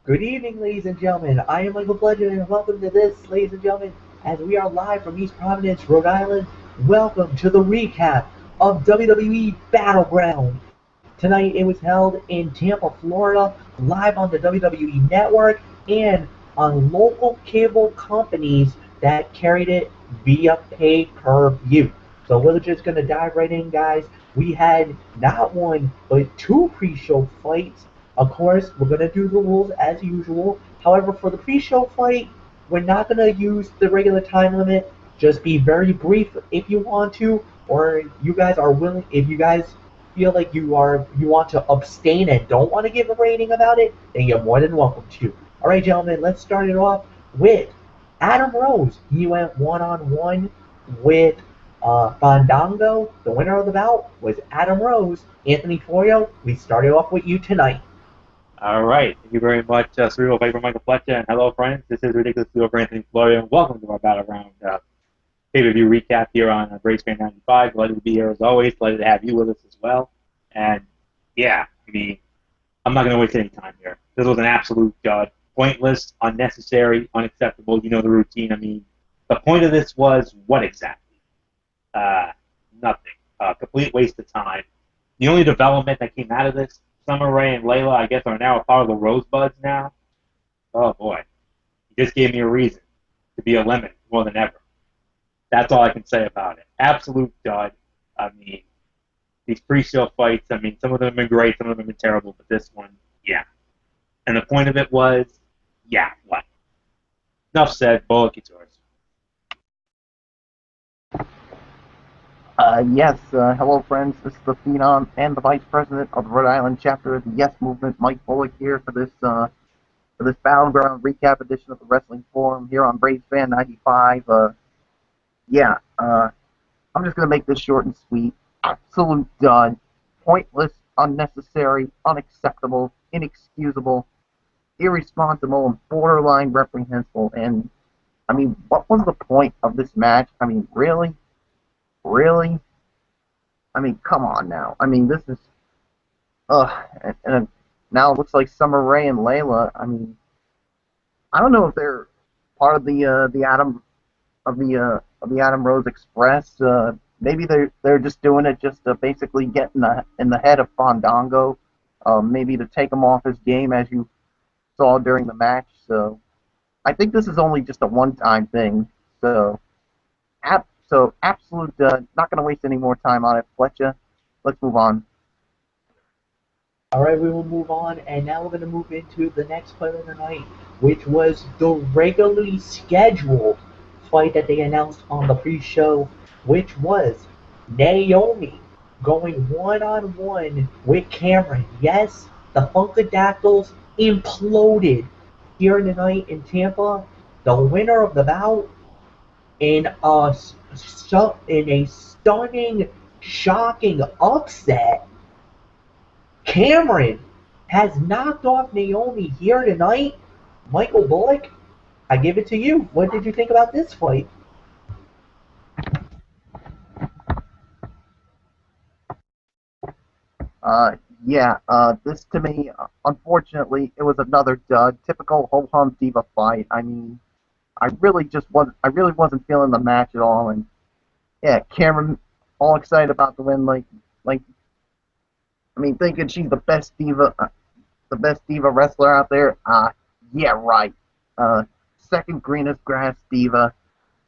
Good evening, ladies and gentlemen. I am Michael Fletcher, and welcome to this, ladies and gentlemen, as we are live from East Providence, Rhode Island. Welcome to the recap of WWE Battleground. Tonight it was held in Tampa, Florida, live on the WWE Network and on local cable companies that carried it via pay-per-view. So we're just going to dive right in, guys. We had not one, but two pre-show fights. Of course, we're going to do the rules as usual. However, for the pre-show fight, we're not going to use the regular time limit. Just be very brief if you want to, or you guys are willing, if you guys feel like you want to abstain and don't want to give a rating about it, then you're more than welcome to. All right, gentlemen, let's start it off with Adam Rose. He went one-on-one with Fandango. The winner of the bout was Adam Rose. Anthony Florio, we started off with you tonight. All right. Thank you very much, Cerebral Viper Michael Fletcher. And hello, friends. This is Ridiculously Over Anthony Florida, and welcome to our Battleground pay-per-view recap here on Brace Fan 95. Delighted to be here as always. Delighted to have you with us as well. And, yeah, I mean, I'm not going to waste any time here. This was an absolute dud. Pointless, unnecessary, unacceptable. You know the routine. I mean, the point of this was what exactly? Nothing. Complete waste of time. The only development that came out of this, Summer Rae and Layla, I guess, are now a part of the Rosebuds now. Oh, boy. You just gave me a reason to be eliminated more than ever. That's all I can say about it. Absolute dud. I mean, these pre-show fights, I mean, some of them have been great, some of them have been terrible, but this one, yeah. And the point of it was, yeah, what? Enough said. Bullock, it's yours. Yes, hello friends, this is the Phenom and the Vice President of the Rhode Island chapter of the Yes Movement, Mike Bullock here for this Battleground recap edition of the Wrestling Forum here on Braves Fan 95. I'm just going to make this short and sweet. Absolute dud, pointless, unnecessary, unacceptable, inexcusable, irresponsible, and borderline reprehensible. And, I mean, what was the point of this match? I mean, really? Really? I mean, come on now. I mean, this is, and now it looks like Summer Rae and Layla. I mean, I don't know if they're part of the Adam Rose Express. Maybe they're just doing it just to basically get in the head of Fandango. Maybe to take him off his game, as you saw during the match. So I think this is only just a one-time thing. So absolute, not going to waste any more time on it. Fletcher, let's move on. All right, we will move on, and now we're going to move into the next fight of the night, which was the regularly scheduled fight that they announced on the pre-show, which was Naomi going one-on-one with Cameron. Yes, the Funkadactyls imploded here tonight in Tampa. The winner of the bout in a stunning, shocking upset, Cameron has knocked off Naomi here tonight. Michael Bullock, I give it to you. What did you think about this fight? This to me, unfortunately, it was another dud. Typical ho hum diva fight. I mean, I really wasn't feeling the match at all, and yeah, Cameron, all excited about the win, I mean, thinking she's the best diva wrestler out there. Yeah, right. Second greenest grass diva.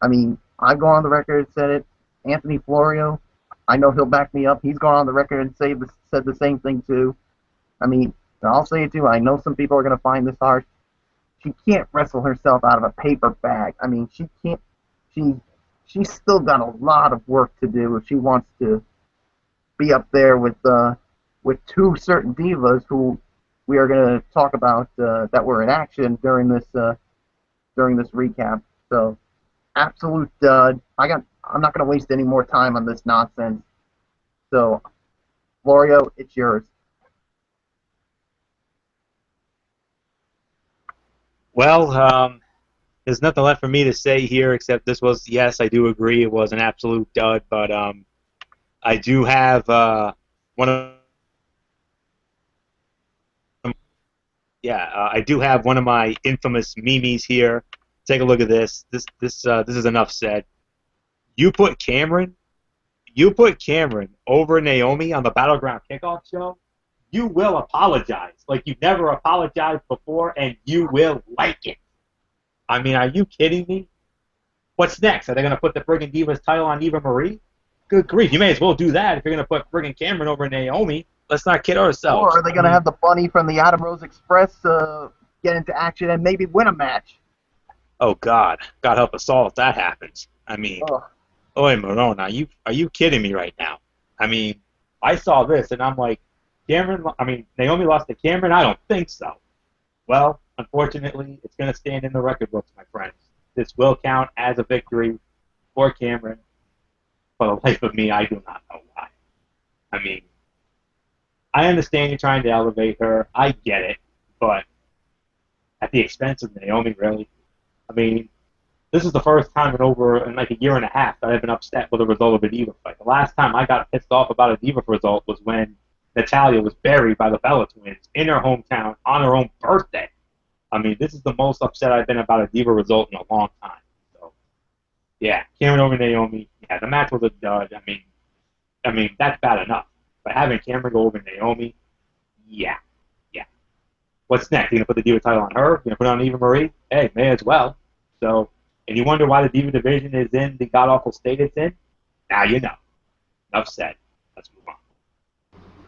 I mean, I go on the record and said it. Anthony Florio, I know he'll back me up. He's gone on the record and said the same thing too. I mean, I'll say it too. I know some people are going to find this harsh. She can't wrestle herself out of a paper bag. I mean, she can't. She's still got a lot of work to do if she wants to be up there with two certain divas who we are going to talk about that were in action during this recap. So, absolute dud. I'm not going to waste any more time on this nonsense. So, Florio, it's yours. Well, there's nothing left for me to say here except this was, yes, I do agree, it was an absolute dud, but I do have one of Yeah, I do have one of my infamous memes here. Take a look at this. This is enough said. You put Cameron, you put Cameron over Naomi on the Battleground kickoff show. You will apologize like you've never apologized before, and you will like it. I mean, are you kidding me? What's next? Are they going to put the friggin' Divas title on Eva Marie? Good grief, you may as well do that if you're going to put friggin' Cameron over Naomi. Let's not kid ourselves. Or are they going to have the bunny from the Adam Rose Express get into action and maybe win a match? Oh God, God help us all if that happens. I mean, Oy Marone, are you kidding me right now? I mean, I saw this and I'm like, Naomi lost to Cameron? I don't think so. Well, unfortunately, it's going to stand in the record books, my friends. This will count as a victory for Cameron. For the life of me, I do not know why. I mean, I understand you're trying to elevate her. I get it, but at the expense of Naomi, really? I mean, this is the first time in like a year and a half that I've been upset with the result of a Diva fight. The last time I got pissed off about a Diva result was when Natalya was buried by the Bella Twins in her hometown on her own birthday. I mean, this is the most upset I've been about a Diva result in a long time. So, yeah, Cameron over Naomi. Yeah, the match was a dud. I mean that's bad enough. But having Cameron go over Naomi, yeah. What's next? You gonna put the Diva title on her? You gonna put it on Eva Marie? Hey, may as well. So, and you wonder why the Diva division is in the god awful state it's in? Now you know. Enough said. Let's move on.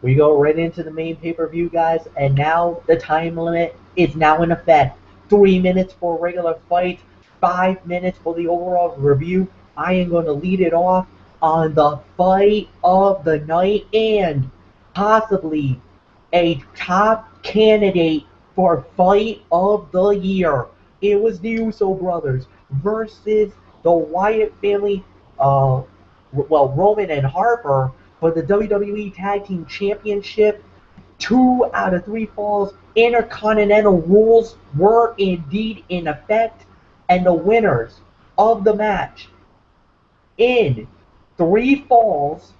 We go right into the main pay-per-view, guys, and now the time limit is now in effect. 3 minutes for a regular fight, 5 minutes for the overall review. I am going to lead it off on the fight of the night and possibly a top candidate for fight of the year. It was the Uso brothers versus the Wyatt family, Roman and Harper for the WWE Tag Team Championship. 2 out of 3 falls. Intercontinental rules were indeed in effect, and the winners of the match in 3 falls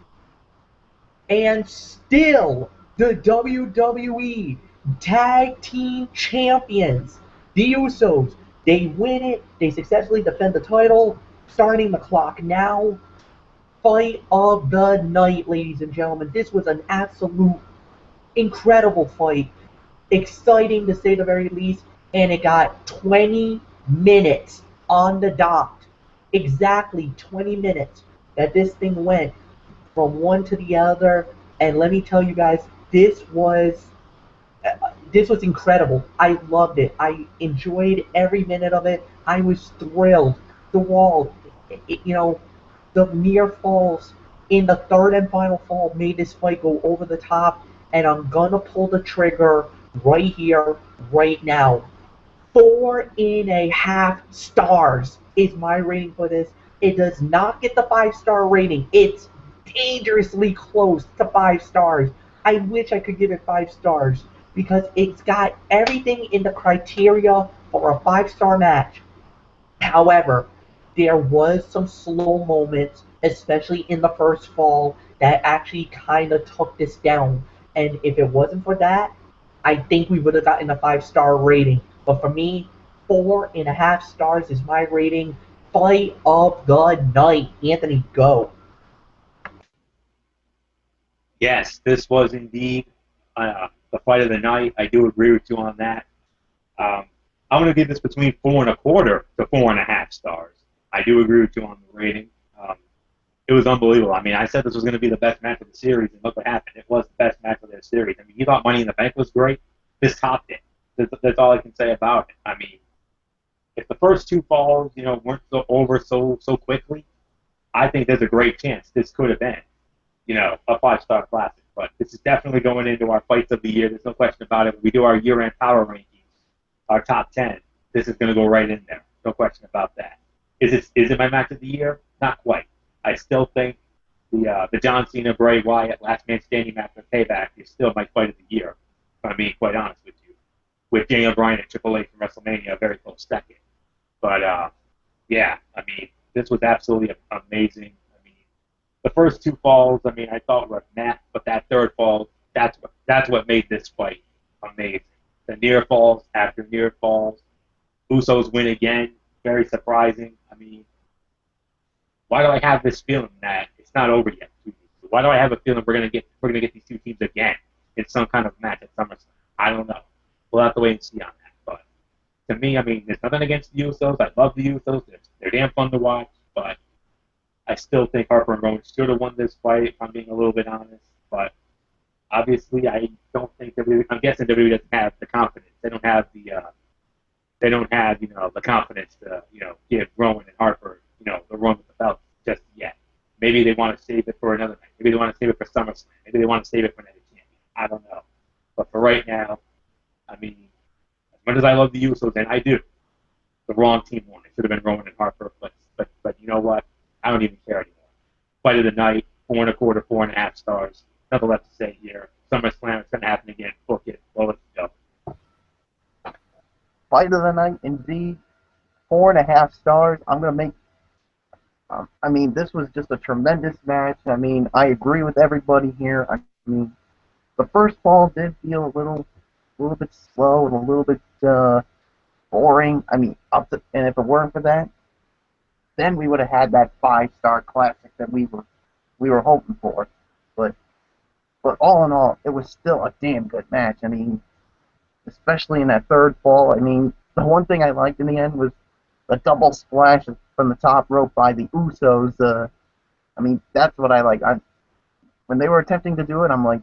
and still the WWE Tag Team Champions, the Usos. They win it. They successfully defend the title. Starting the clock now. Fight of the night, ladies and gentlemen. This was an absolute incredible fight. Exciting to say the very least. And it got 20 minutes on the dot. Exactly 20 minutes that this thing went from one to the other. And let me tell you guys, this was incredible. I loved it. I enjoyed every minute of it. I was thrilled. The wall, the near falls in the third and final fall made this fight go over the top, and I'm gonna pull the trigger right here, right now. 4.5 stars is my rating for this. It does not get the 5-star rating. It's dangerously close to 5 stars. I wish I could give it 5 stars because it's got everything in the criteria for a 5-star match. However, there was some slow moments, especially in the first fall, that actually kind of took this down. And if it wasn't for that, I think we would have gotten a 5-star rating. But for me, 4.5 stars is my rating. Fight of the night. Anthony, go. Yes, this was indeed the fight of the night. I do agree with you on that. I'm going to give this between 4.25 to 4.5 stars. I do agree with you on the rating. It was unbelievable. I mean, I said this was going to be the best match of the series, and look what happened. It was the best match of the series. I mean, you thought Money in the Bank was great. This topped it. That's all I can say about it. I mean, if the first 2 falls, weren't over so quickly, I think there's a great chance this could have been, a 5-star classic. But this is definitely going into our fights of the year. There's no question about it. When we do our year-end power rankings, our top 10, this is going to go right in there. No question about that. Is it my match of the year? Not quite. I still think the John Cena Bray Wyatt last man standing match of Payback is still my fight of the year. If I'm being quite honest with you, with Daniel Bryan and Triple H from WrestleMania, a very close second. But yeah, I mean, this was absolutely amazing. I mean, the first 2 falls, I mean, I thought were meh, but that third fall, that's what made this fight amazing. the near falls after near falls. Usos win again, very surprising. I mean, why do I have this feeling that it's not over yet? Why do I have a feeling we're gonna get these two teams again in some kind of match at SummerSlam? I don't know. We'll have to wait and see on that. But to me, I mean, there's nothing against the Usos. I love the Usos. They're damn fun to watch. But I still think Harper and Rowan should have won this fight, if I'm being a little bit honest. But obviously, I don't think WWE. I'm guessing WWE doesn't have the confidence. They don't have the. They don't have the confidence to give Rowan and Harper the run with the belt just yet. Maybe they want to save it for another night. Maybe they want to save it for SummerSlam. Maybe they want to save it for Night of Champions. I don't know. But for right now, I mean, as much as I love the Usos, and I do, the wrong team won. It should have been Rowan and Harper. But you know what? I don't even care anymore. Fight of the night, 4.25, 4.5 stars. Nothing left to say here. SummerSlam, it's going to happen again. Book it. Well, let's go. Fight of the night, indeed. 4.5 stars. I'm going to make. I mean, this was just a tremendous match. I mean, I agree with everybody here. I mean, the first fall did feel a little bit slow and a little bit boring. I mean, and if it weren't for that, then we would have had that 5-star classic that we were hoping for. But all in all, it was still a damn good match. I mean, especially in that third fall. I mean, the one thing I liked in the end was the double splash from the top rope by the Usos. I mean, that's what I like. When they were attempting to do it, I'm like,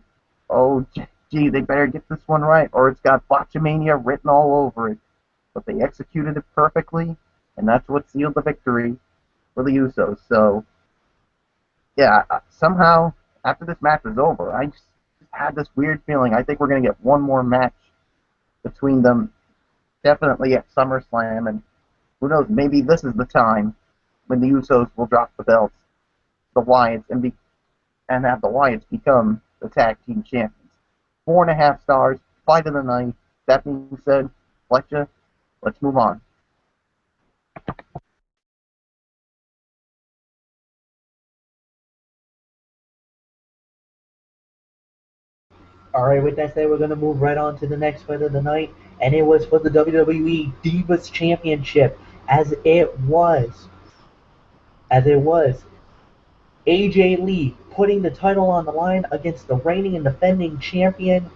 oh, gee, they better get this one right, or it's got Botchamania written all over it. But they executed it perfectly, and that's what sealed the victory for the Usos. So, yeah, somehow, after this match was over, I just had this weird feeling. I think we're going to get one more match between them, definitely at SummerSlam, and who knows, maybe this is the time when the Usos will drop the belts, the Wyatts, and have the Wyatts become the tag team champions. 4.5 stars, fight of the night. That being said, Fletcher, let's move on. Alright, with that said, we're going to move right on to the next fight of the night, and it was for the WWE Divas Championship, as it was AJ Lee putting the title on the line against the reigning and defending champion,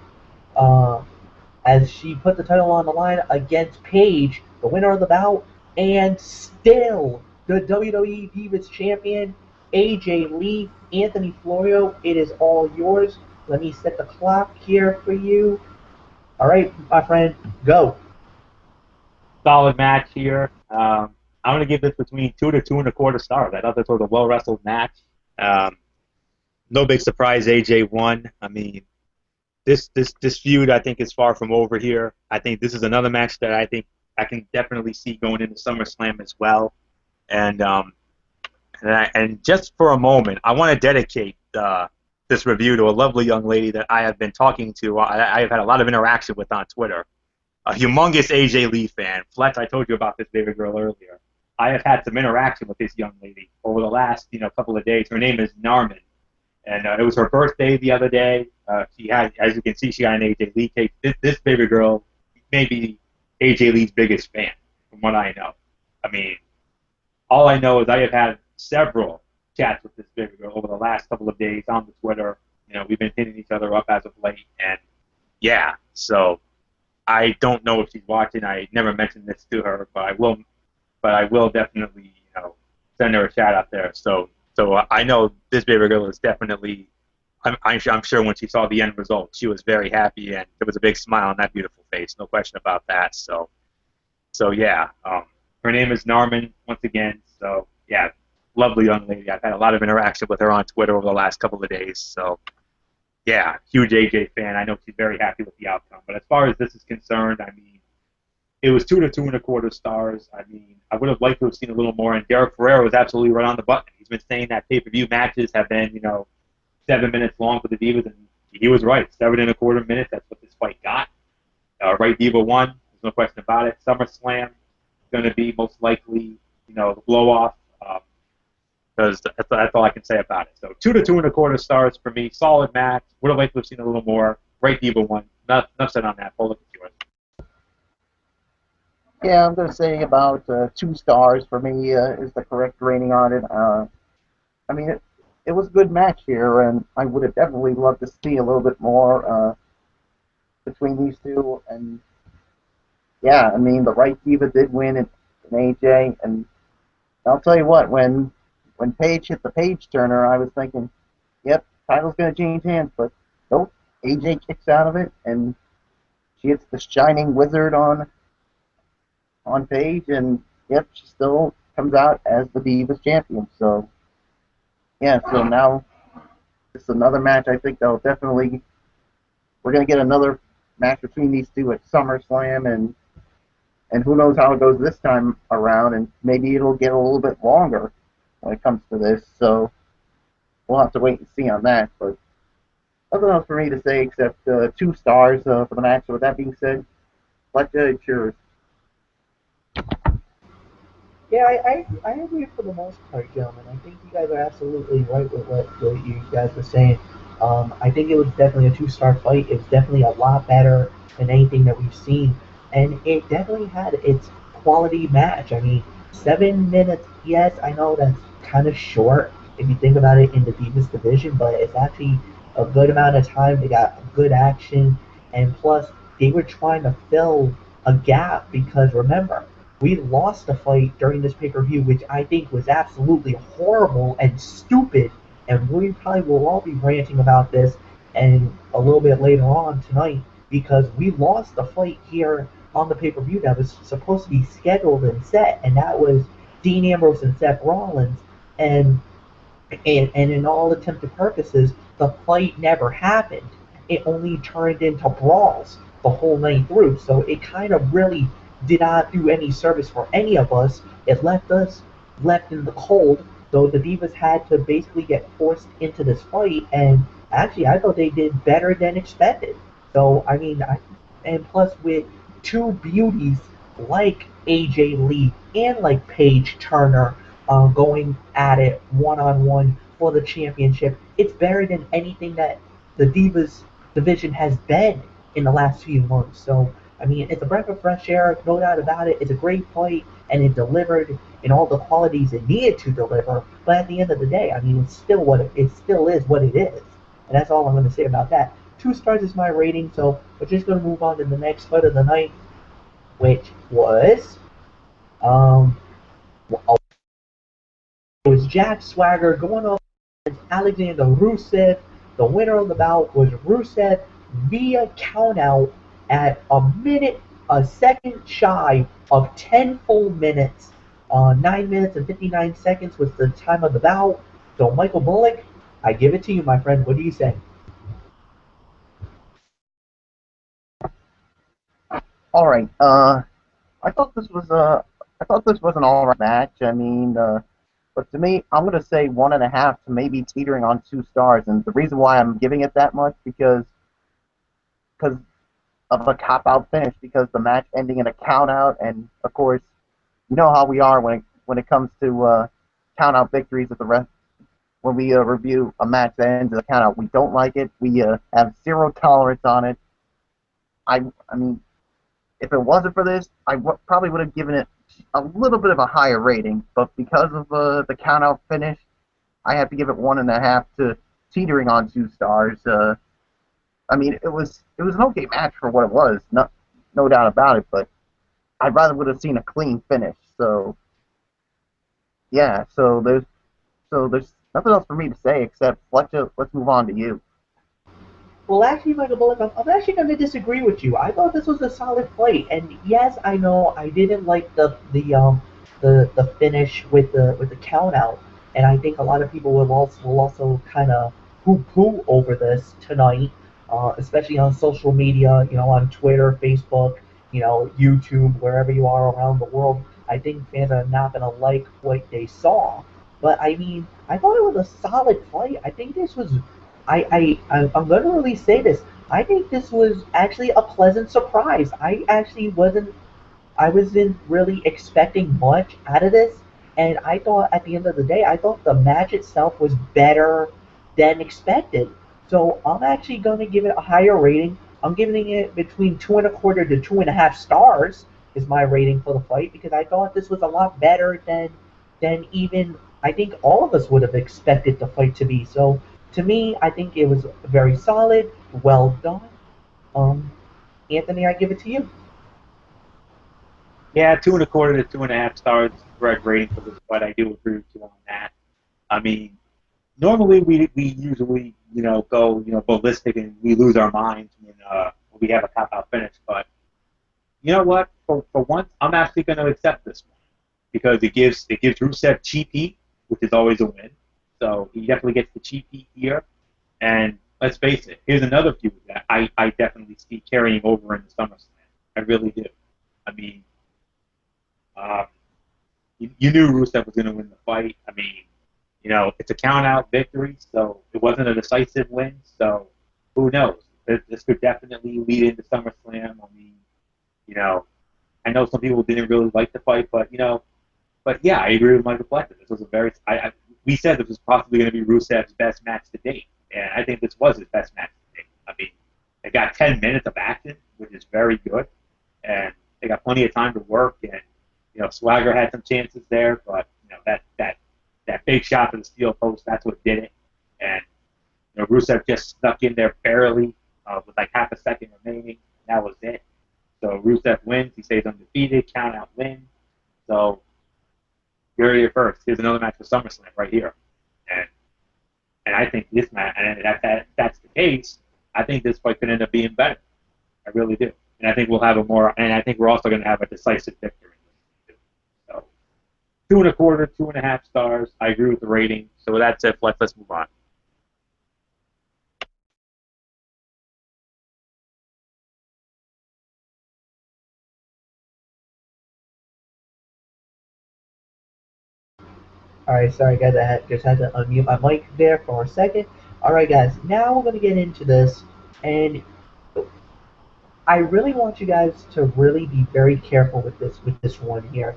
as she put the title on the line against Paige, the winner of the bout, and still the WWE Divas Champion, AJ Lee. Anthony Florio, it is all yours. Let me set the clock here for you. All right, my friend, go. Solid match here. I'm going to give this between 2 to 2.25 stars. I thought this was a well-wrestled match. No big surprise, AJ won. I mean, this feud, I think, is far from over here. I think this is another match that I think I can definitely see going into SummerSlam as well. And just for a moment, I want to dedicate this review to a lovely young lady that I have been talking to. I have had a lot of interaction with on Twitter. A humongous AJ Lee fan. Fletch, I told you about this baby girl earlier. I have had some interaction with this young lady over the last couple of days. Her name is Narman, and it was her birthday the other day. She had, as you can see, she got an AJ Lee cake. This baby girl may be AJ Lee's biggest fan, from what I know. I mean, all I know is I have had several chats with this baby girl over the last couple of days on the Twitter. We've been hitting each other up as of late, and yeah, so I don't know if she's watching. I never mentioned this to her, but I will definitely send her a shout out there. So I know this baby girl is definitely. I'm sure when she saw the end result, she was very happy, and there was a big smile on that beautiful face. No question about that. So yeah, her name is Narman once again. So yeah, lovely young lady. I've had a lot of interaction with her on Twitter over the last couple of days. So yeah, huge AJ fan. I know she's very happy with the outcome. But as far as this is concerned, I mean, it was 2 to 2.25 stars. I mean, I would have liked to have seen a little more. And Derek Ferrero was absolutely right on the button. He's been saying that pay-per-view matches have been 7 minutes long for the Divas, and he was right. 7.25 minutes. That's what this fight got. Right, Diva won. There's no question about it. SummerSlam going to be most likely, the blow-off. Because that's all I can say about it. So 2 to 2.25 stars for me. Solid match. Would have liked to have seen a little more. Right, Diva won. Enough said on that. We'll look at yours. Yeah, I'm gonna say about 2 stars for me is the correct rating on it. I mean, it was a good match here, and I would have definitely loved to see a little bit more between these two. And yeah, I mean, the right diva did win in AJ, and I'll tell you what, when Paige hit the page turner, I was thinking, yep, title's gonna change hands, but nope, AJ kicks out of it, and she hits the shining wizard on Paige, and yep, she still comes out as the Divas champion. So yeah, so now it's another match. I think they'll definitely we're gonna get another match between these two at SummerSlam, and who knows how it goes this time around, and maybe it'll get a little bit longer when it comes to this. So we'll have to wait and see on that. But nothing else for me to say except 2 stars for the match. So with that being said, it's yours. Yeah, I agree for the most part, gentlemen. I think you guys are absolutely right with what you guys were saying. I think it was definitely a two-star fight. It was definitely a lot better than anything that we've seen, and it definitely had its quality match. I mean, 7 minutes. Yes, I know that's kind of short if you think about it in the Divas division, but it's actually a good amount of time. They got good action, and plus they were trying to fill a gap because remember we lost a fight during this pay per view, which I think was absolutely horrible and stupid. And we probably will all be ranting about this and a little bit later on tonight because we lost a fight here on the pay per view that was supposed to be scheduled and set, and that was Dean Ambrose and Seth Rollins. And and in all attempted purposes, the fight never happened. It only turned into brawls the whole night through. So it kind of really did not do any service for any of us. It left us left in the cold. So the Divas had to basically get forced into this fight, and actually, I thought they did better than expected. So I mean, and plus with two beauties like AJ Lee and like Paige Turner going at it one on one for the championship. It's better than anything that the Divas division has been in the last few months. So, I mean, it's a breath of fresh air, no doubt about it. It's a great fight, and it delivered in all the qualities it needed to deliver. But at the end of the day, I mean, it's still it still is what it is, and that's all I'm going to say about that. 2 stars is my rating, so we're just going to move on to the next fight of the night, which was um, it was Jack Swagger going up against Alexander Rusev. The winner of the bout was Rusev via countout at a minute, a second shy of 10 full minutes. 9 minutes and 59 seconds was the time of the bout. So, Michael Bullock, I give it to you, my friend. What do you say? All right. I thought this was an all right match. I mean, but to me, I'm gonna say 1.5 to maybe teetering on 2 stars, and the reason why I'm giving it that much because of a cop out finish, because the match ending in a count out, and of course, you know how we are when it comes to count out victories at the rest. When we review a match that ends in a count out, we don't like it. We have zero tolerance on it. I mean, if it wasn't for this, probably would have given it a little bit of a higher rating, but because of the count-out finish, I have to give it 1.5 to teetering on 2 stars. I mean, it was an okay match for what it was, no doubt about it, but I rather would have seen a clean finish. So yeah, so there's nothing else for me to say except let's move on to you. Well, actually, Michael Bullock, I'm actually going to disagree with you. I thought this was a solid fight, and yes, I know I didn't like the finish with the count out, and I think a lot of people will also kind of poo poo over this tonight, especially on social media, on Twitter, Facebook, YouTube, wherever you are around the world. I think fans are not going to like what they saw, but I mean, I thought it was a solid fight. I think this was I'm going to really say this. I think this was actually a pleasant surprise. I wasn't really expecting much out of this, and I thought at the end of the day, I thought the match itself was better than expected. So I'm actually going to give it a higher rating. I'm giving it between 2.25 to 2.5 stars. is my rating for the fight because I thought this was a lot better than even I think all of us would have expected the fight to be. So to me, I think it was very solid, well done. Um, Anthony, I give it to you. Yeah, 2.25 to 2.5 stars is the correct rating for this fight. I do agree with you on that. I mean, normally we usually go ballistic and we lose our minds when we have a tap out finish. But you know what? For once, I'm actually going to accept this one because it gives Rusev cheap heat, which is always a win. So he definitely gets the cheap heat here. And let's face it, here's another feud that I definitely see carrying over into SummerSlam. I really do. I mean, uh, you knew Rusev was going to win the fight. I mean, it's a count out victory, so it wasn't a decisive win. So who knows? This could definitely lead into SummerSlam. I mean, you know, I know some people didn't really like the fight, but yeah, I agree with Michael Fletcher. This was a very, we said this was possibly going to be Rusev's best match to date, and I think this was his best match to date. I mean, they got 10 minutes of action, which is very good, and they got plenty of time to work, and Swagger had some chances there, but that big shot to the steel post, that's what did it, and Rusev just stuck in there barely with like half a second remaining, and that was it. So Rusev wins, he stays undefeated, count out win. So you're here first. Here's another match for SummerSlam right here, and I think this match, and if that's the case, I think this fight could end up being better. I really do, and I think we'll have and I think we're also going to have a decisive victory. So 2.25, 2.5 stars. I agree with the rating. So with that said, let's move on. Alright, sorry guys, just had to unmute my mic there for a second. Alright guys, now we're gonna get into this, and I really want you guys to really be very careful with this one here.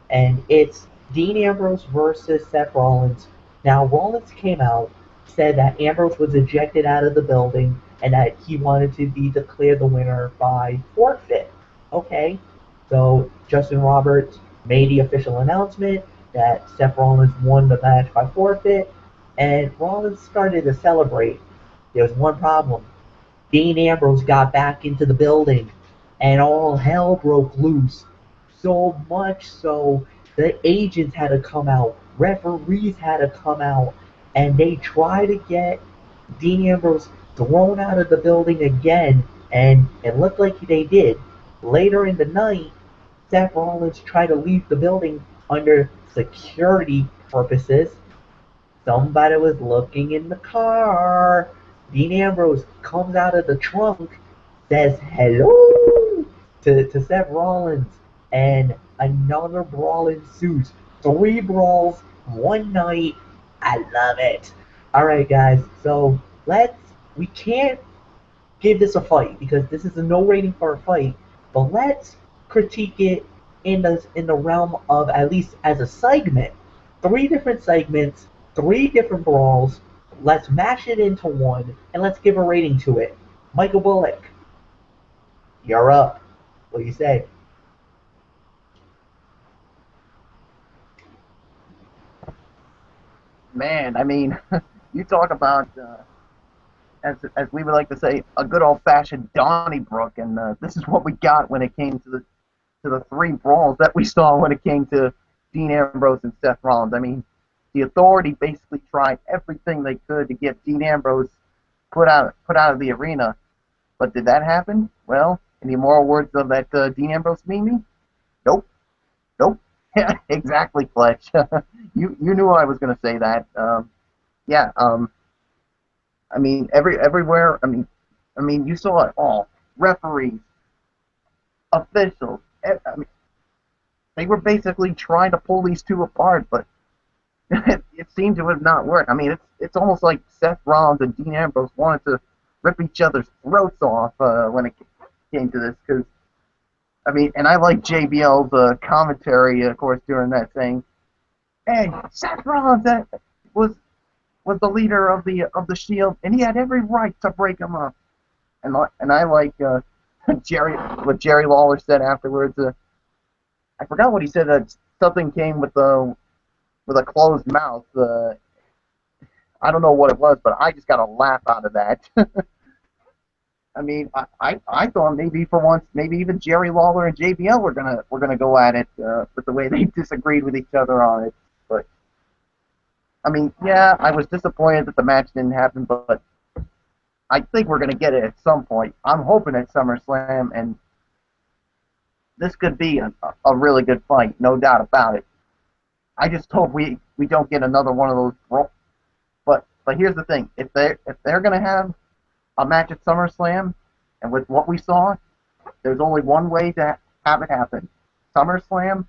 And it's Dean Ambrose versus Seth Rollins. Now Rollins came out, said that Ambrose was ejected out of the building and that he wanted to be declared the winner by forfeit. Okay. So Justin Roberts made the official announcement that Seth Rollins won the match by forfeit, and Rollins started to celebrate. There was one problem. Dean Ambrose got back into the building, and all hell broke loose. So much so, the agents had to come out, referees had to come out, and they tried to get Dean Ambrose thrown out of the building again, and it looked like they did. Later in the night, Seth Rollins tried to leave the building under security purposes. Somebody was looking in the car. Dean Ambrose comes out of the trunk, says hello to Seth Rollins, and another brawl ensues. 3 brawls, one night. I love it. Alright guys, so we can't give this a fight because this is a no rating for a fight, but let's critique it in the realm of at least as a segment. 3 different segments, 3 different brawls. Let's mash it into one and let's give a rating to it. Michael Bullock, you're up. What do you say? Man, I mean, you talk about, as we would like to say, a good old-fashioned Donnybrook, and this is what we got when it came to the 3 brawls that we saw when it came to Dean Ambrose and Seth Rollins. I mean, the Authority basically tried everything they could to get Dean Ambrose put out of the arena, but did that happen? Well, in the immortal words of that Dean Ambrose meme, nope, nope. Yeah, exactly, Fletch. You knew I was going to say that. Yeah. I mean, everywhere. I mean, you saw it all. Referees, officials. I mean, they were basically trying to pull these two apart, but it seemed to have not worked. I mean, it's almost like Seth Rollins and Dean Ambrose wanted to rip each other's throats off when it came to this, because I mean, and I like JBL's commentary, of course, during that, saying, "Hey, Seth Rollins was the leader of the Shield, and he had every right to break him up." And I like what Jerry Lawler said afterwards. I forgot what he said. That something came with a closed mouth. I don't know what it was, but I just got a laugh out of that. I mean, I thought maybe for once, maybe even Jerry Lawler and JBL were gonna go at it with the way they disagreed with each other on it. But I mean, yeah, I was disappointed that the match didn't happen, but I think we're gonna get it at some point. I'm hoping at SummerSlam, and this could be a really good fight, no doubt about it. I just hope we don't get another one of those. But here's the thing: if they're gonna have a match at SummerSlam, and with what we saw, there's only one way to have it happen: SummerSlam,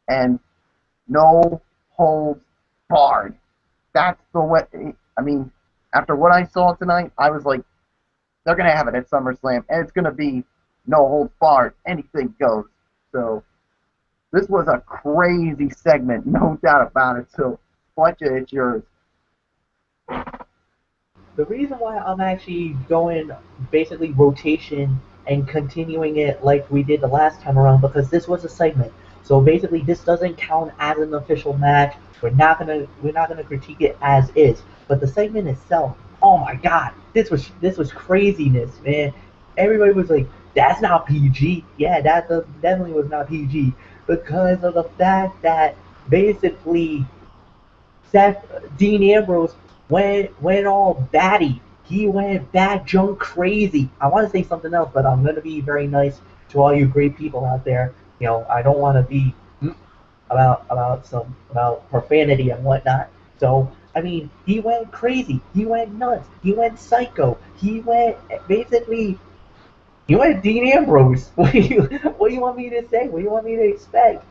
and no holds barred. That's the way. I mean, after what I saw tonight, I was like, they're gonna have it at SummerSlam, and it's gonna be no holds barred. Anything goes. So this was a crazy segment, no doubt about it. So, Fletcher, it's yours. The reason why I'm actually going basically rotation and continuing it like we did the last time around, because this was a segment. So basically this doesn't count as an official match. We're not gonna critique it as is. But the segment itself, oh my god, this was craziness, man. Everybody was like, that's not PG. Yeah, definitely was not PG. Because of the fact that basically Dean Ambrose went all batty. He went bat junk crazy. I want to say something else, but I'm gonna be very nice to all you great people out there. I don't want to be about profanity and whatnot. So I mean, he went crazy. He went nuts. He went psycho. He went basically. He went Dean Ambrose. What do you want me to say? What do you want me to expect?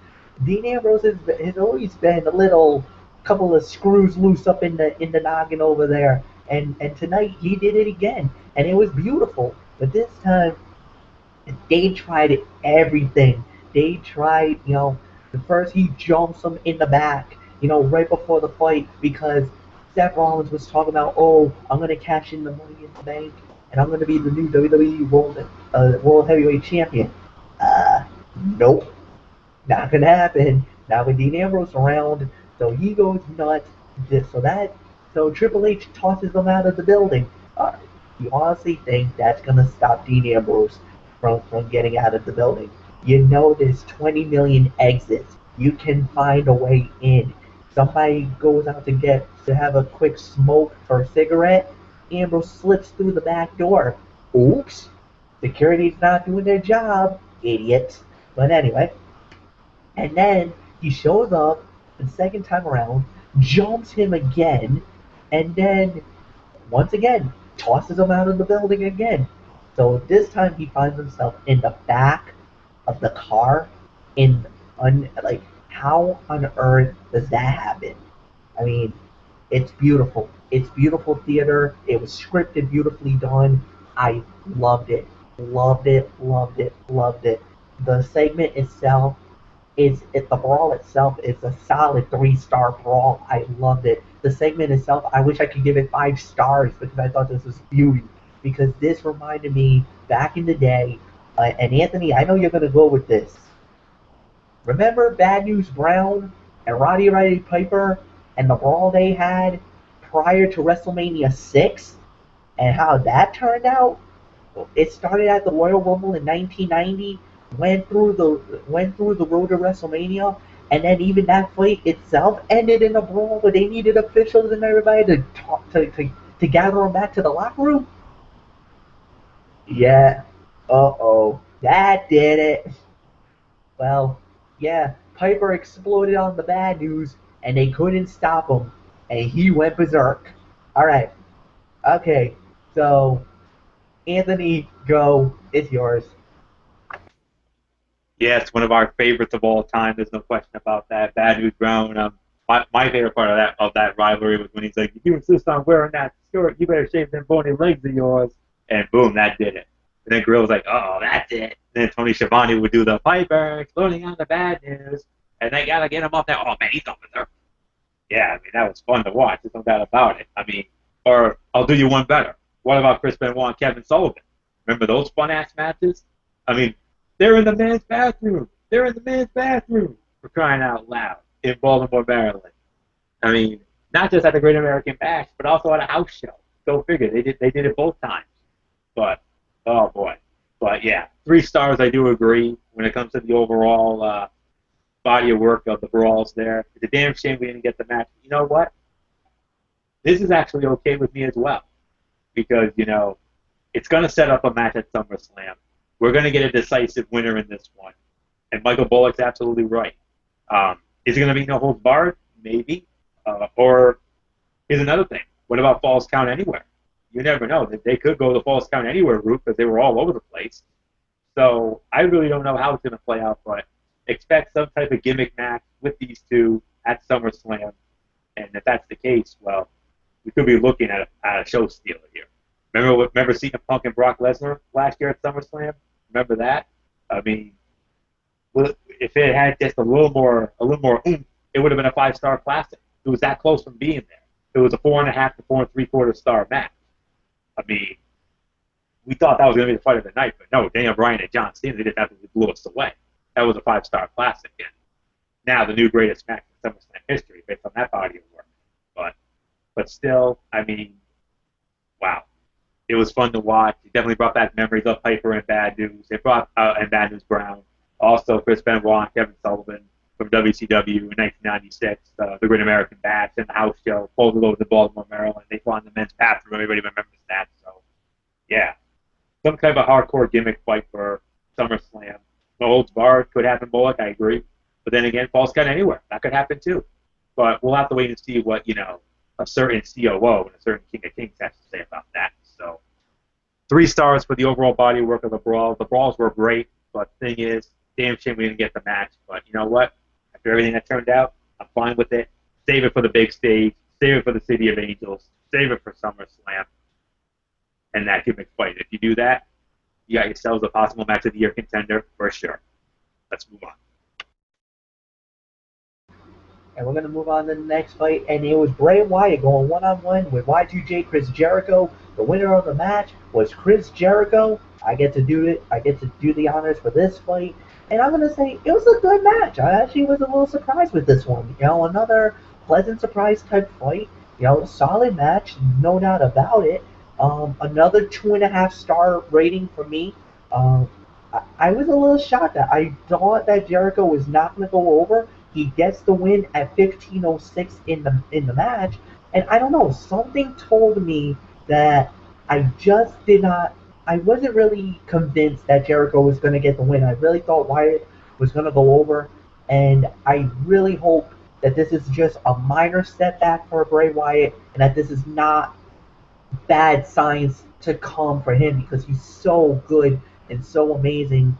Dean Ambrose has always been a little couple of screws loose up in the noggin over there, and tonight he did it again, and it was beautiful. But this time they tried everything. They tried, the first he jumps him in the back, right before the fight because Seth Rollins was talking about, oh, I'm gonna cash in the Money in the Bank, and I'm gonna be the new WWE World Heavyweight Champion. Uh, nope, not gonna happen. Not with Dean Ambrose around. So he goes nuts. So Triple H tosses him out of the building. You honestly think that's gonna stop Dean Ambrose from getting out of the building? You know there's 20 million exits. You can find a way in. Somebody goes out to have a quick smoke or a cigarette. Ambrose slips through the back door. Oops. Security's not doing their job, idiots. But anyway, and then he shows up the second time around, jumps him again, and then once again tosses him out of the building again. So this time he finds himself in the back of the car. Like, how on earth does that happen? I mean, it's beautiful. It's beautiful theater. It was scripted, beautifully done. I loved it. Loved it, loved it, loved it. The segment itself the brawl itself is a solid 3-star brawl. I loved it. The segment itself, I wish I could give it 5 stars because I thought this was beauty. Because this reminded me back in the day, and Anthony, I know you're gonna go with this. Remember Bad News Brown and Roddy Piper and the brawl they had prior to WrestleMania 6 and how that turned out? It started at the Royal Rumble in 1990, went through the road to WrestleMania, and then even that fight itself ended in a brawl where they needed officials and everybody to talk to gather them back to the locker room. Yeah. Uh-oh. That did it. Well, yeah. Piper exploded on the Bad News, and they couldn't stop him, and he went berserk. All right. Okay. So, Anthony, go. It's yours. Yeah, it's one of our favorites of all time. There's no question about that. Bad News Brown. My favorite part of that rivalry was when he's like, "If you insist on wearing that skirt, you better shave them bony legs of yours." And boom, that did it. And then Gorilla was like, "Oh, that's it." And then Tony Schiavone would do the Piper exploding on the Bad News, and they gotta get him off there. Oh man, he's up there. Yeah, I mean that was fun to watch. There's no doubt about it. I mean, or I'll do you one better. What about Chris Benoit and Kevin Sullivan? Remember those fun ass matches? I mean, they're in the men's bathroom. They're in the men's bathroom, for crying out loud, in Baltimore, Maryland. I mean, not just at the Great American Bash, but also at a house show. Go figure. They did it both times. But, oh boy. But yeah, 3 stars, I do agree when it comes to the overall body of work of the brawls there. It's a damn shame we didn't get the match. You know what? This is actually okay with me as well. Because, it's going to set up a match at SummerSlam. We're going to get a decisive winner in this one. And Michael Bullock's absolutely right. Is it going to be no holds barred? Maybe. Or here's another thing. What about Falls Count Anywhere? You never know. They could go the Falls Count Anywhere route because they were all over the place. So I really don't know how it's going to play out, but expect some type of gimmick match with these two at SummerSlam. And if that's the case, well, we could be looking at a show stealer here. Remember Cena Punk and Brock Lesnar last year at SummerSlam? Remember that? I mean, if it had just a little more oomph, it would have been a 5-star classic. It was that close from being there. It was a 4.5 to 4 3/4 star match. I mean, we thought that was going to be the fight of the night, but no, Daniel Bryan and John Cena, they didn't have to blow us away. That was a 5-star classic, and now the new greatest match in SummerSlam history based on that body of work. But still, I mean, wow. It was fun to watch. It definitely brought back memories of Piper and Bad News. It brought and Bad News Brown. Also, Chris Benoit and Kevin Sullivan from WCW in 1996, the Great American Bash and the house show, pulled it over to Baltimore, Maryland. They fought in the men's bathroom. Everybody remembers that. So, yeah. Some kind of a hardcore gimmick fight for SummerSlam. No holds barred. Could happen, Bullock. I agree. But then again, Falls Count Anywhere. That could happen, too. But we'll have to wait and see what, a certain COO and a certain King of Kings has to say about that. So, 3 stars for the overall body work of the brawl. The brawls were great, but the thing is, damn shame we didn't get the match. But you know what? After everything that turned out, I'm fine with it. Save it for the big stage. Save it for the City of Angels. Save it for SummerSlam. And that gimmick fight. If you do that, you got yourselves a possible match of the year contender for sure. Let's move on. And we're going to move on to the next fight, and it was Bray Wyatt going one-on-one with Y2J Chris Jericho. The winner of the match was Chris Jericho. I get to do it. I get to do the honors for this fight, and I'm going to say it was a good match. I actually was a little surprised with this one. Another pleasant surprise type fight. Solid match, no doubt about it. Another 2.5-star rating for me. I was a little shocked that I thought that Jericho was not going to go over. He gets the win at 15:06 in the match, and I don't know, something told me that I just did not. I wasn't really convinced that Jericho was going to get the win. I really thought Wyatt was going to go over, and I really hope that this is just a minor setback for Bray Wyatt, and that this is not bad signs to come for him, because he's so good and so amazing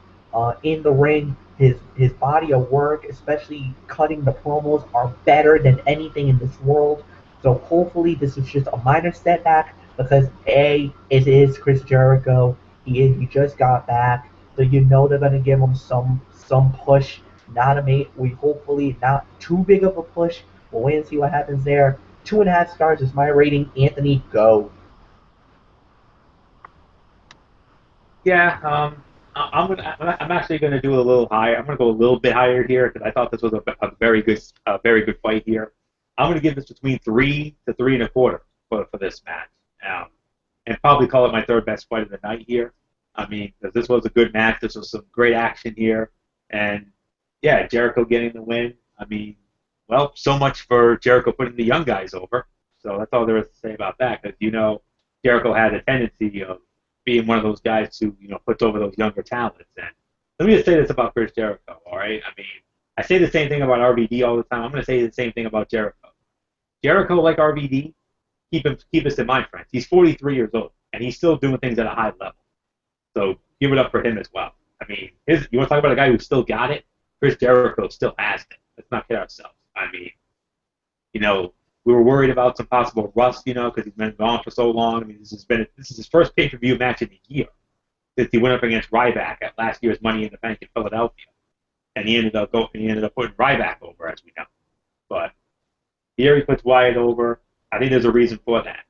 in the ring. His body of work, especially cutting the promos, are better than anything in this world. So hopefully this is just a minor setback, because it is Chris Jericho. He just got back, so they're gonna give him some push. We hopefully not too big of a push. We'll wait and see what happens there. 2.5 stars is my rating. Anthony, go. Yeah, I'm actually gonna do a little higher. I'm gonna go a little bit higher here because I thought this was a very good fight here. I'm gonna give this between 3 to 3.25 for this match, and probably call it my third best fight of the night here. I mean, because this was a good match. This was some great action here, and yeah, Jericho getting the win. I mean, well, so much for Jericho putting the young guys over. So that's all there is to say about that. Because Jericho had a tendency of being one of those guys who puts over those younger talents. And let me just say this about Chris Jericho. All right, I mean, I say the same thing about RVD all the time. I'm going to say the same thing about Jericho. Jericho, like RVD, keep us in mind, friends. He's 43 years old and he's still doing things at a high level. So give it up for him as well. I mean, you want to talk about a guy who still got it? Chris Jericho still has it. Let's not kid ourselves. I mean, we were worried about some possible rust, because he's been gone for so long. I mean, this is his first pay-per-view match in a year since he went up against Ryback at last year's Money in the Bank in Philadelphia, and he ended up putting Ryback over, as we know. But here he puts Wyatt over. I think there's a reason for that.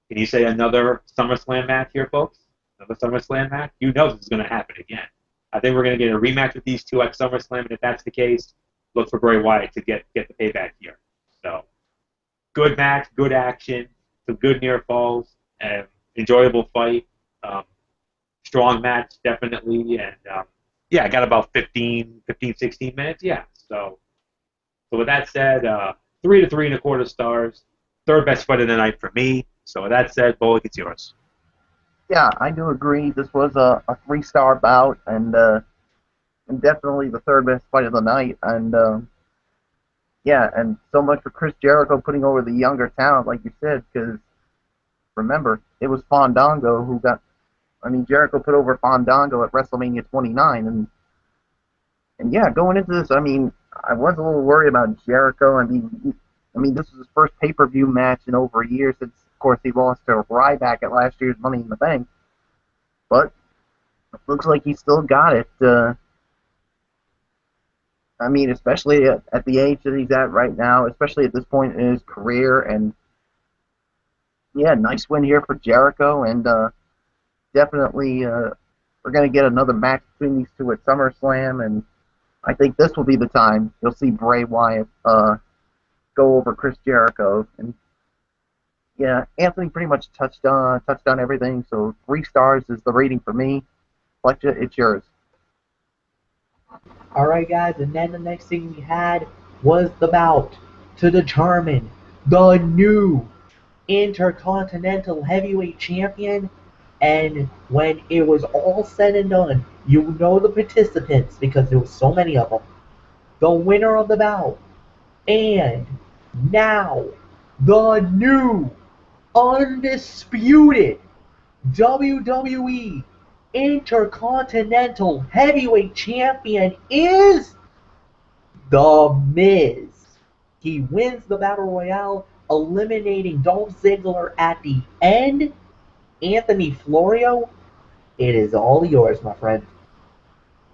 Can you say another SummerSlam match here, folks? Another SummerSlam match? This is going to happen again. I think we're going to get a rematch with these two at SummerSlam, and if that's the case, look for Bray Wyatt to get the payback here. So, good match, good action, some good near falls, and enjoyable fight. Strong match, definitely, and yeah, I got about 15, 16 minutes, yeah. So with that said, 3 to 3.25 stars, third best fight of the night for me. So with that said, Bullock, it's yours. Yeah, I do agree. This was a 3-star bout, and definitely the third best fight of the night. And yeah, and so much for Chris Jericho putting over the younger talent, like you said, because remember, it was Fandango who got. I mean, Jericho put over Fandango at WrestleMania 29, and yeah, going into this, I mean, I was a little worried about Jericho. I mean, this was his first pay-per-view match in over a year since, of course, he lost to Ryback at last year's Money in the Bank. But it looks like he still got it. I mean, especially at the age that he's at right now, especially at this point in his career, and yeah, nice win here for Jericho, and definitely we're going to get another match between these two at SummerSlam, and I think this will be the time you'll see Bray Wyatt go over Chris Jericho. And yeah, Anthony pretty much touched on everything, so 3 stars is the rating for me. Fletcher, it's yours. Alright guys, and then the next thing we had was the bout to determine the new Intercontinental Heavyweight Champion. And when it was all said and done, you know the participants because there was so many of them. The winner of the bout, and now the new undisputed WWE Intercontinental Heavyweight Champion is The Miz. He wins the Battle Royale, eliminating Dolph Ziggler at the end. Anthony Florio, it is all yours, my friend.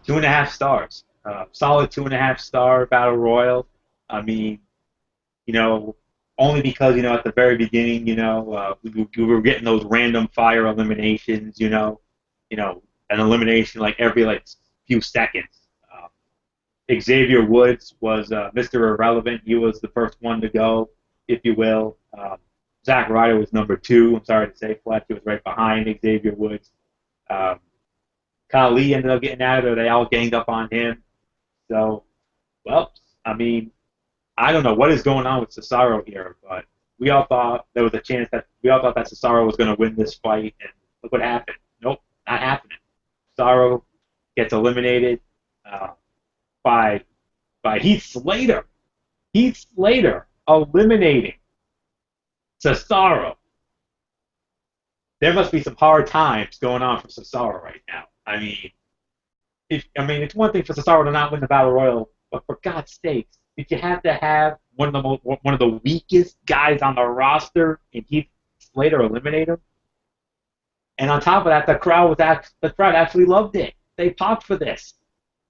2.5 stars. Solid 2.5-star Battle Royal. I mean, only because, at the very beginning, we were getting those random fire eliminations, an elimination like every few seconds. Xavier Woods was Mr. Irrelevant. He was the first one to go, if you will. Zack Ryder was number 2. I'm sorry to say, Fletch. He was right behind Xavier Woods. Khali ended up getting out of there. They all ganged up on him. So, well, I mean, I don't know what is going on with Cesaro here, but we all thought there was a chance that Cesaro was going to win this fight, and look what happened. Nope, not happening. Cesaro gets eliminated by Heath Slater. Heath Slater eliminating Cesaro. There must be some hard times going on for Cesaro right now. I mean, it's one thing for Cesaro to not win the Battle Royal, but for God's sakes, did you have to have one of the weakest guys on the roster and Heath Slater eliminate him? And on top of that, the crowd actually loved it. They popped for this.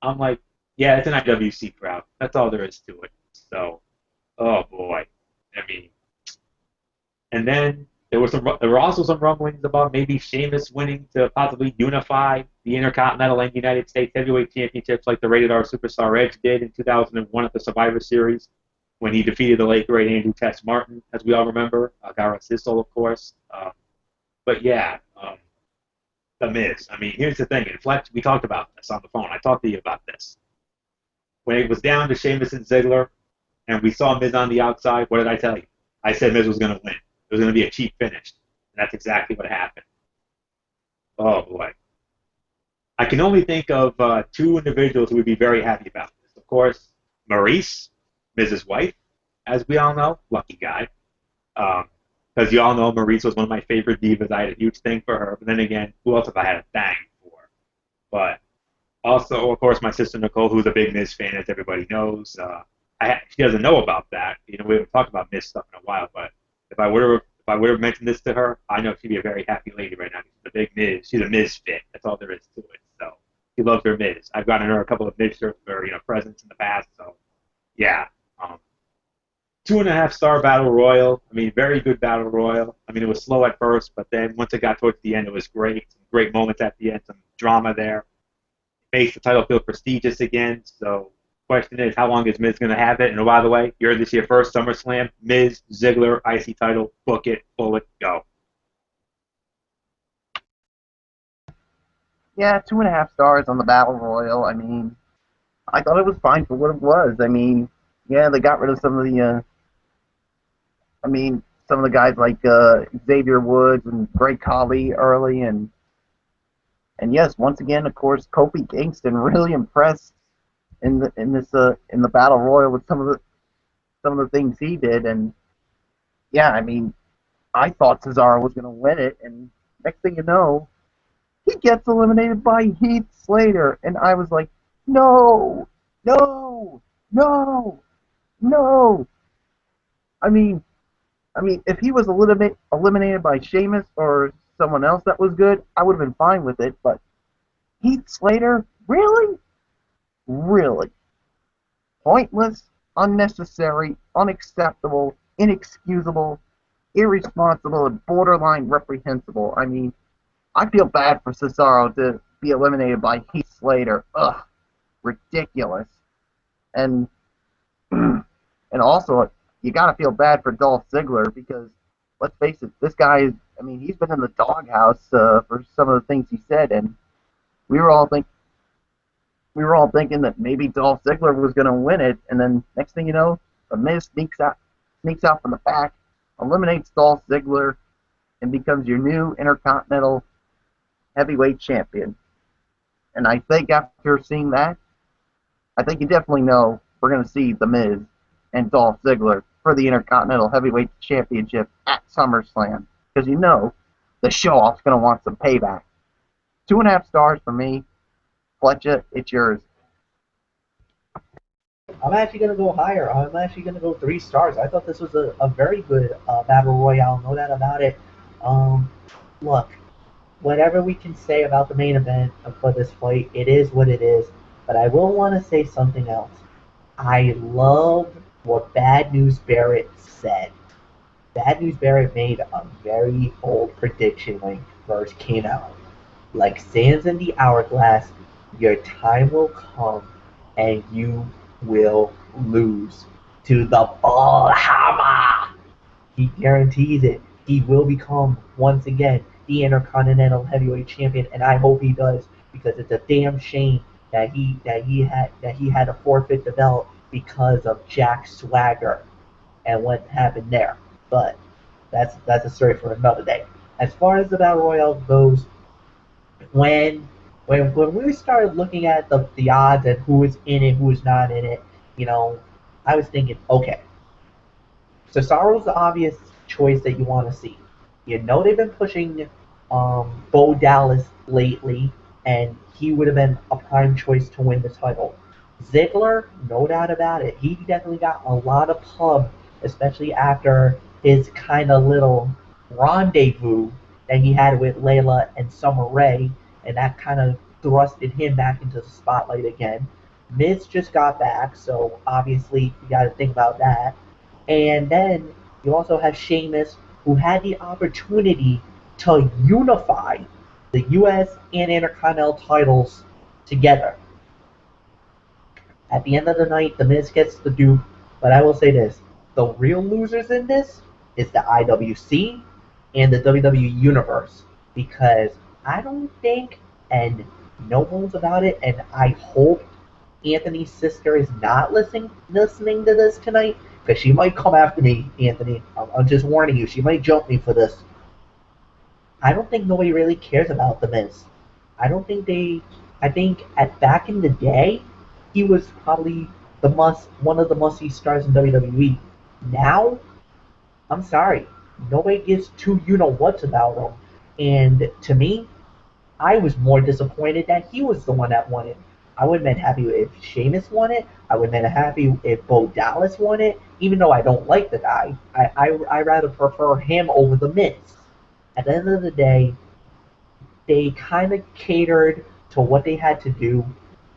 I'm like, yeah, it's an IWC crowd. That's all there is to it. So, oh boy, I mean, and then there were also some rumblings about maybe Sheamus winning to possibly unify the Intercontinental and United States Heavyweight Championships like the Rated R Superstar Edge did in 2001 at the Survivor Series when he defeated the late great Andrew Test Martin, as we all remember. Gara Sissel, of course. But yeah, The Miz. I mean, here's the thing. And Fletch, we talked about this on the phone. I talked to you about this. When it was down to Sheamus and Ziggler, and we saw Miz on the outside, what did I tell you? I said Miz was going to win. It was going to be a cheap finish. And that's exactly what happened. Oh, boy. I can only think of 2 individuals who would be very happy about this. Of course, Maurice, Miz's wife, as we all know. Lucky guy. Because you all know Maurice was one of my favorite divas. I had a huge thing for her. But then again, who else have I had a thing for? But also, of course, my sister Nicole, who's a big Miz fan, as everybody knows. She doesn't know about that. We haven't talked about Miz stuff in a while, but if I would have mentioned this to her, I know she'd be a very happy lady right now. She's a big Miz. She's a Miz fit. That's all there is to it. So she loves her Miz. I've gotten her a couple of Miz shirts for presents in the past. So yeah, 2.5-star Battle Royal. I mean, very good Battle Royal. I mean, it was slow at first, but then once it got towards the end, it was great. Some great moments at the end, some drama there. makes the title feel prestigious again. So, question is, how long is Miz going to have it? And oh, by the way, you're this year first SummerSlam, Miz, Ziggler, IC title, book it, pull it, go. Yeah, 2.5 stars on the Battle Royal. I mean, I thought it was fine for what it was. I mean, yeah, they got rid of some of the, some of the guys like Xavier Woods and Great Khali early, and yes, once again, of course, Kofi Kingston really impressed in the Battle Royal with some of the things he did, and yeah, I mean, I thought Cesaro was going to win it, and next thing you know, he gets eliminated by Heath Slater, and I was like, no, no, no, no. I mean, if he was eliminated by Sheamus or someone else that was good, I would have been fine with it. But Heath Slater, really, really pointless, unnecessary, unacceptable, inexcusable, irresponsible, and borderline reprehensible. I mean, I feel bad for Cesaro to be eliminated by Heath Slater. Ugh, ridiculous. And and also, you gotta feel bad for Dolph Ziggler because let's face it, this guy is. I mean, he's been in the doghouse for some of the things he said, and we were all thinking that maybe Dolph Ziggler was gonna win it, and then next thing you know, the Miz sneaks out from the back, eliminates Dolph Ziggler, and becomes your new Intercontinental Heavyweight Champion. And I think after seeing that, I think you definitely know we're going to see The Miz and Dolph Ziggler for the Intercontinental Heavyweight Championship at SummerSlam. Because you know the show-off's going to want some payback. 2.5 stars for me. Fletcher, it's yours. I'm actually going to go higher. I'm actually going to go 3 stars. I thought this was a very good Battle Royale, no doubt about it. Look, whatever we can say about the main event for this fight, it is what it is. But I will want to say something else. I love what Bad News Barrett said. Bad News Barrett made a very bold prediction when he first came out. Like sands in the hourglass, your time will come and you will lose to the Bullhammer. He guarantees it. He will become, once again, the Intercontinental Heavyweight Champion, and I hope he does, because it's a damn shame that he had to forfeit the belt because of Jack Swagger and what happened there. But that's a story for another day. As far as the Battle Royale goes, when we started looking at the odds and who is in it, who is not in it, I was thinking, okay, Cesaro's the obvious choice that you want to see. They've been pushing Bo Dallas lately, and he would have been a prime choice to win the title. Ziggler, no doubt about it. He definitely got a lot of pub, especially after his kind of little rendezvous that he had with Layla and Summer Rae, and that kind of thrusted him back into the spotlight again. Miz just got back, so obviously you got to think about that. And then you also have Sheamus, who had the opportunity to unify the U.S. and Intercontinental titles together. At the end of the night, The Miz gets the dupe, but I will say this. The real losers in this is the IWC and the WWE Universe, because I don't think, and no one's about it, and I hope Anthony's sister is not listening to this tonight, because she might come after me, Anthony. I'm just warning you. She might jump me for this. I don't think nobody really cares about The Miz. I think back in the day, he was probably one of the must-see stars in WWE. Now, I'm sorry, nobody gives two you-know-whats about him. And to me, I was more disappointed that he was the one that won it. I would have been happy if Sheamus won it. I would have been happy if Bo Dallas won it, even though I don't like the guy. I rather prefer him over The Miz. At the end of the day, they kind of catered to what they had to do.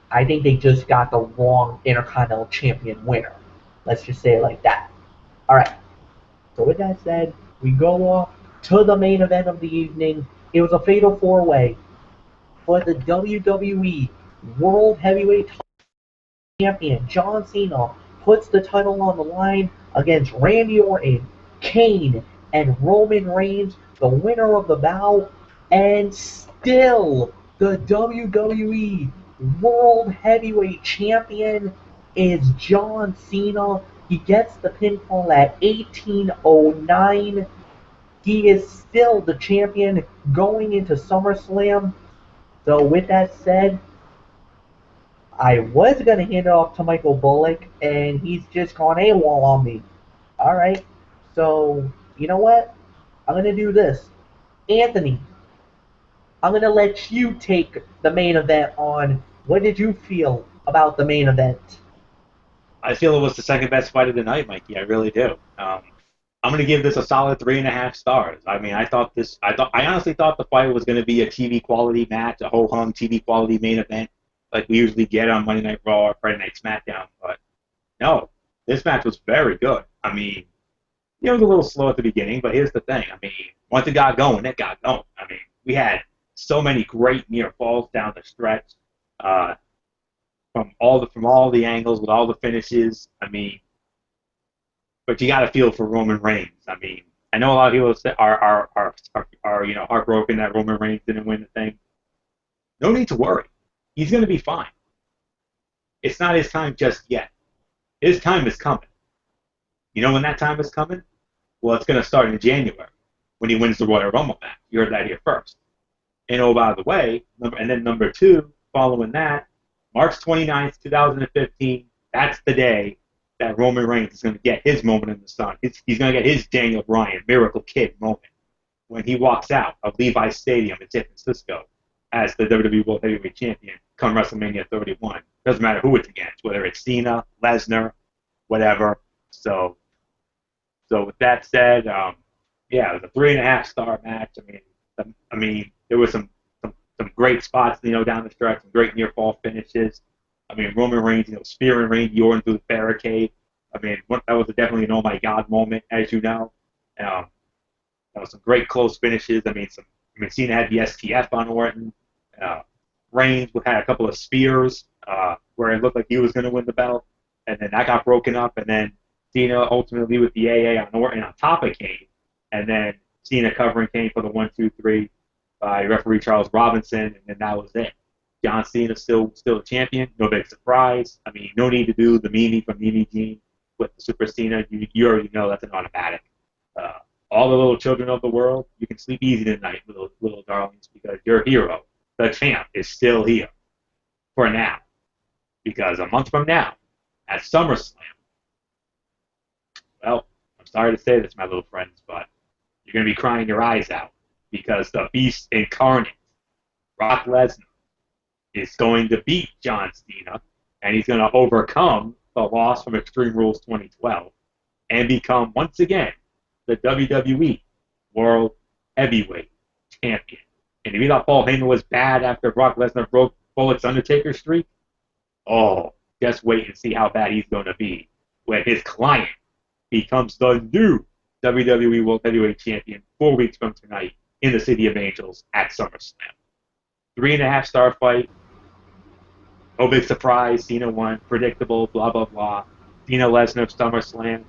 I think they just got the wrong Intercontinental Champion winner. Let's just say it like that. Alright, so with that said, we go off to the main event of the evening. It was a fatal four-way for the WWE World Heavyweight Champion John Cena puts the title on the line against Randy Orton, Kane, and Roman Reigns, the winner of the bout, and still the WWE World Heavyweight Champion is John Cena. He gets the pinfall at 1809. He is still the champion going into SummerSlam. So with that said, I was going to hand it off to Michael Bullock, and he's just gone AWOL on me. Alright, so, you know what? I'm going to do this. Anthony, I'm going to let you take the main event on. What did you feel about the main event? I feel it was the second best fight of the night, Mikey. I really do. I'm going to give this a solid 3.5 stars. I mean, I honestly thought the fight was going to be a TV quality match, a ho hum TV quality main event, like we usually get on Monday Night Raw or Friday Night SmackDown. But no, this match was very good. I mean, it was a little slow at the beginning, but here's the thing. I mean, once it got going, it got going. I mean, we had so many great near falls down the stretch, uh, from all the angles with all the finishes. I mean, but you got to feel for Roman Reigns. I mean, I know a lot of people are heartbroken that Roman Reigns didn't win the thing. No need to worry. He's going to be fine. It's not his time just yet. His time is coming. You know when that time is coming? Well, it's going to start in January when he wins the Royal Rumble match. You heard that here first. And oh, by the way, number two, following that, March 29th, 2015, that's the day that Roman Reigns is going to get his moment in the sun. He's going to get his Daniel Bryan Miracle Kid moment when he walks out of Levi's Stadium in San Francisco as the WWE World Heavyweight Champion come WrestleMania 31. Doesn't matter who it's against, whether it's Cena, Lesnar, whatever. So with that said, yeah, it was a 3.5 star match. I mean, there was some great spots, down the stretch, some great near fall finishes. I mean, Roman Reigns, spearing Randy Orton through the barricade. I mean, that was definitely an oh my god moment, as you know. That was some great close finishes. I mean, Cena had the STF on Orton. Reigns had a couple of spears where it looked like he was going to win the belt, and then that got broken up, and then Cena ultimately with the AA on Orton on top of Kane, and then Cena covering Kane for the 1-2-3 by referee Charles Robinson, and then that was it. John Cena still a champion, no big surprise. I mean, no need to do the Mimi from Mimi Jean with the Super Cena. You already know that's an automatic. All the little children of the world, you can sleep easy tonight, little darlings, because your hero, the champ, is still here for now. Because a month from now, at SummerSlam, well, I'm sorry to say this, my little friends, but you're going to be crying your eyes out because the Beast Incarnate, Brock Lesnar, is going to beat John Cena, and he's going to overcome the loss from Extreme Rules 2012 and become, once again, the WWE World Heavyweight Champion. And if you thought Paul Heyman was bad after Brock Lesnar broke Bullock's Undertaker streak, oh, just wait and see how bad he's going to be when his client becomes the new WWE World Heavyweight Champion 4 weeks from tonight in the City of Angels at SummerSlam. 3.5 star fight. No big surprise. Cena won. Predictable. Blah, blah, blah. Cena Lesnar SummerSlam.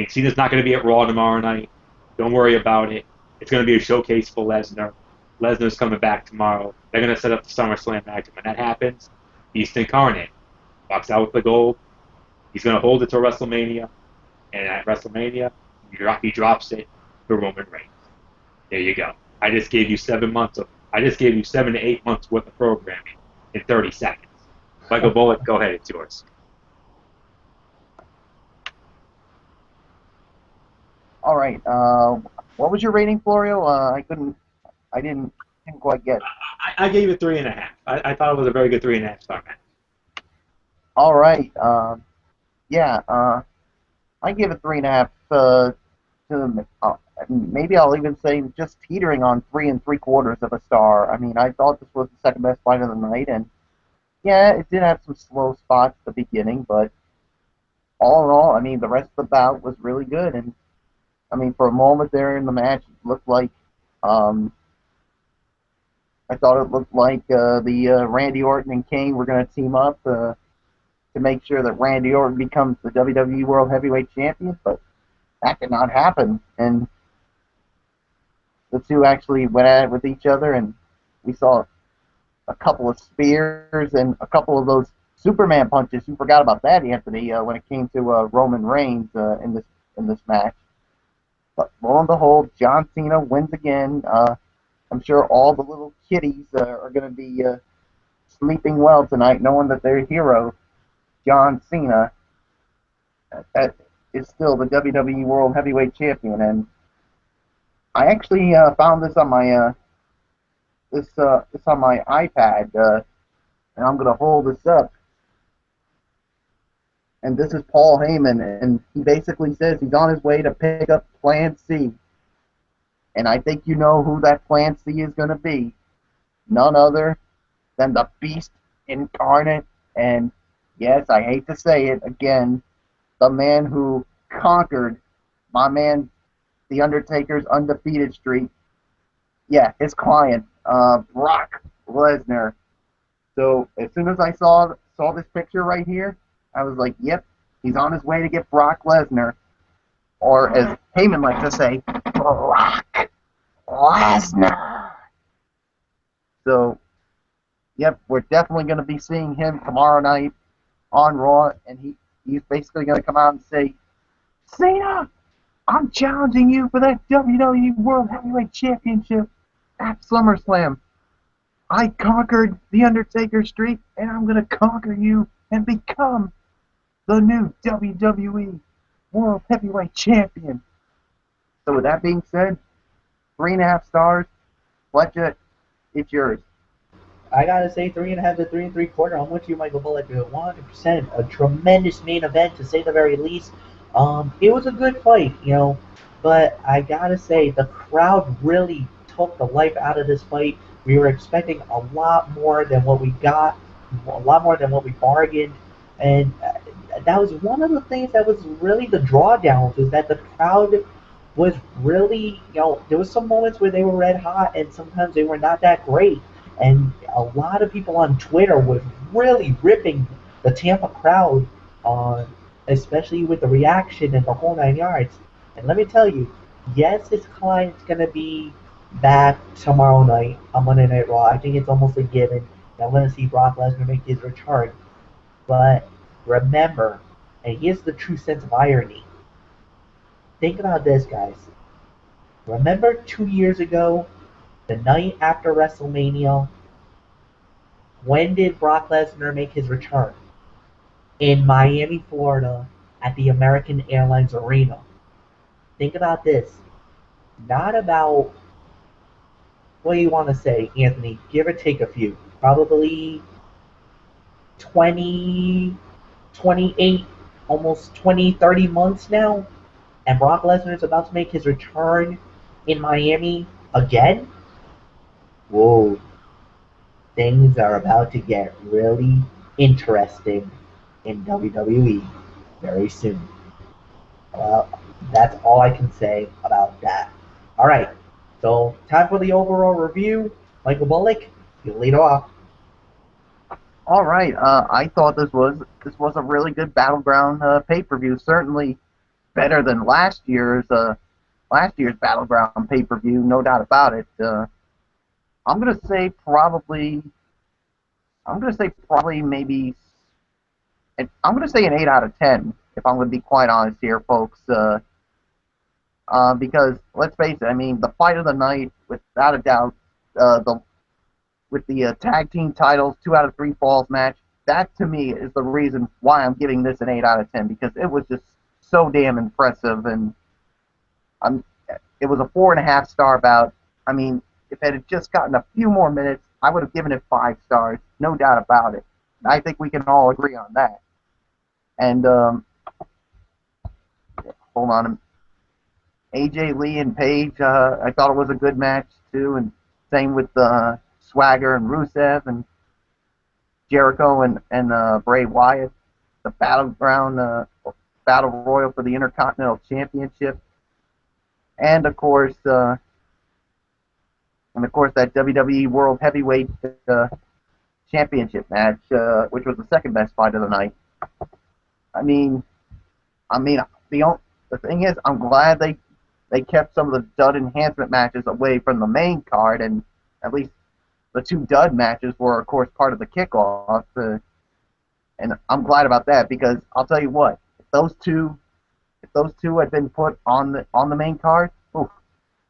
Cena's not going to be at Raw tomorrow night. Don't worry about it. It's going to be a showcase for Lesnar. Lesnar's coming back tomorrow. They're going to set up the SummerSlam match. And when that happens, Beast Incarnate walks out with the gold. He's going to hold it to WrestleMania. And at WrestleMania, he drops it to Roman Reigns. There you go. I just gave you 7 to 8 months worth of programming in 30 seconds. Michael Bullock, go ahead. It's yours. All right. What was your rating, Florio? I didn't quite get. I gave it 3.5. I thought it was a very good 3.5 star match. All right. Yeah. I give it 3.5. Maybe I'll even say just teetering on 3 3/4 of a star. I mean, I thought this was the second best fight of the night, and yeah, it did have some slow spots at the beginning, but all in all, I mean, the rest of the bout was really good, and I mean, for a moment there in the match, it looked like, I I thought it looked like the Randy Orton and Kane were going to team up to make sure that Randy Orton becomes the WWE World Heavyweight Champion, but that did not happen. And the two actually went at it with each other, and we saw a couple of spears and a couple of those Superman punches. You forgot about that, Anthony, when it came to Roman Reigns in this match. But lo and behold, John Cena wins again. I'm sure all the little kiddies are going to be sleeping well tonight, knowing that their hero, John Cena, is still the WWE World Heavyweight Champion. And I actually found this on my this on my iPad, and I'm going to hold this up. And this is Paul Heyman, and he basically says he's on his way to pick up Plan C. And I think you know who that Plan C is going to be. None other than the Beast incarnate. And yes, I hate to say it again, the man who conquered my man, The Undertaker's undefeated streak. Yeah, his client, Brock Lesnar. So as soon as I saw this picture right here, I was like, yep, he's on his way to get Brock Lesnar. Or as Heyman likes to say, Brock Lesnar. So, yep, we're definitely going to be seeing him tomorrow night on Raw, and he's basically going to come out and say, Cena, I'm challenging you for that WWE World Heavyweight Championship at SummerSlam. I conquered the Undertaker streak, and I'm going to conquer you and become the new WWE World Heavyweight Champion. So with that being said, 3.5 stars. Fletcher, it's yours. I gotta say 3.5 to 3 3/4. I'm with you, Michael Bullock. 100%. A tremendous main event, to say the very least. It was a good fight, but I gotta say the crowd really took the life out of this fight. We were expecting a lot more than what we got, a lot more than what we bargained, and that was one of the things that was really the drawdowns, was that the crowd was really, there was some moments where they were red hot, and sometimes they were not that great. And a lot of people on Twitter was really ripping the Tampa crowd, especially with the reaction and the whole 9 yards. And let me tell you, yes, his client's gonna be back tomorrow night on Monday Night Raw. I think it's almost a given that we're gonna see Brock Lesnar make his return. But remember, and here's the true sense of irony. Think about this, guys. Remember 2 years ago, the night after WrestleMania, when did Brock Lesnar make his return? In Miami, Florida, at the American Airlines Arena. Think about this. Not about, what do you want to say, Anthony? Give or take a few. Probably 20, 28, almost 20, 30 months now. And Brock Lesnar is about to make his return in Miami again? Whoa. Things are about to get really interesting in WWE very soon. Well, that's all I can say about that. All right, so time for the overall review. Michael Bullock, you lead off. All right, I thought this was a really good Battleground pay-per-view. Certainly better than last year's Battleground pay-per-view, no doubt about it. I'm gonna say probably maybe. I'm gonna say an 8 out of 10 if I'm gonna be quite honest here, folks. Because let's face it, I mean the fight of the night, without a doubt, with the tag team titles, 2 out of 3 falls match. That to me is the reason why I'm giving this an 8 out of 10, because it was just so damn impressive, and it was a 4.5 star bout. I mean, if it had just gotten a few more minutes, I would have given it 5 stars, no doubt about it. I think we can all agree on that. And hold on, AJ Lee and Paige, I thought it was a good match too, and same with Swagger and Rusev and Jericho and Bray Wyatt. The Battleground Battle Royal for the Intercontinental Championship, and of course and of course that WWE World Heavyweight uh, Championship match, which was the second best fight of the night. I mean, I mean, the thing is, I'm glad they kept some of the dud enhancement matches away from the main card, and at least the two dud matches were, of course, part of the kickoff. And I'm glad about that because I'll tell you what, if those two had been put on the main card, oof,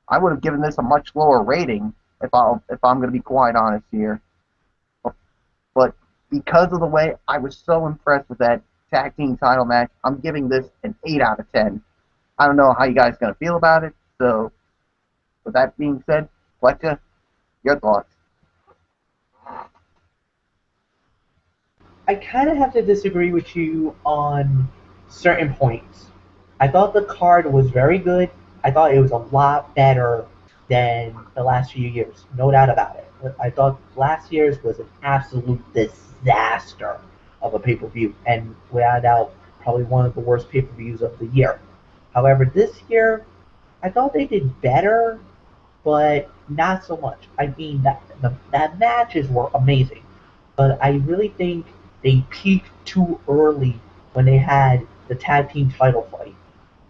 I would have given this a much lower rating if I'm going to be quite honest here. But because of the way I was so impressed with that tag team title match, I'm giving this an 8 out of 10. I don't know how you guys are going to feel about it. So, with that being said, Fletcher, your thoughts? I kind of have to disagree with you on certain points. I thought the card was very good. I thought it was a lot better than the last few years, no doubt about it. But I thought last year's was an absolute disaster of a pay per view, and without a doubt, probably one of the worst pay per views of the year. However, this year, I thought they did better, but not so much. I mean, that matches were amazing, but I really think they peaked too early when they had the tag team title fight.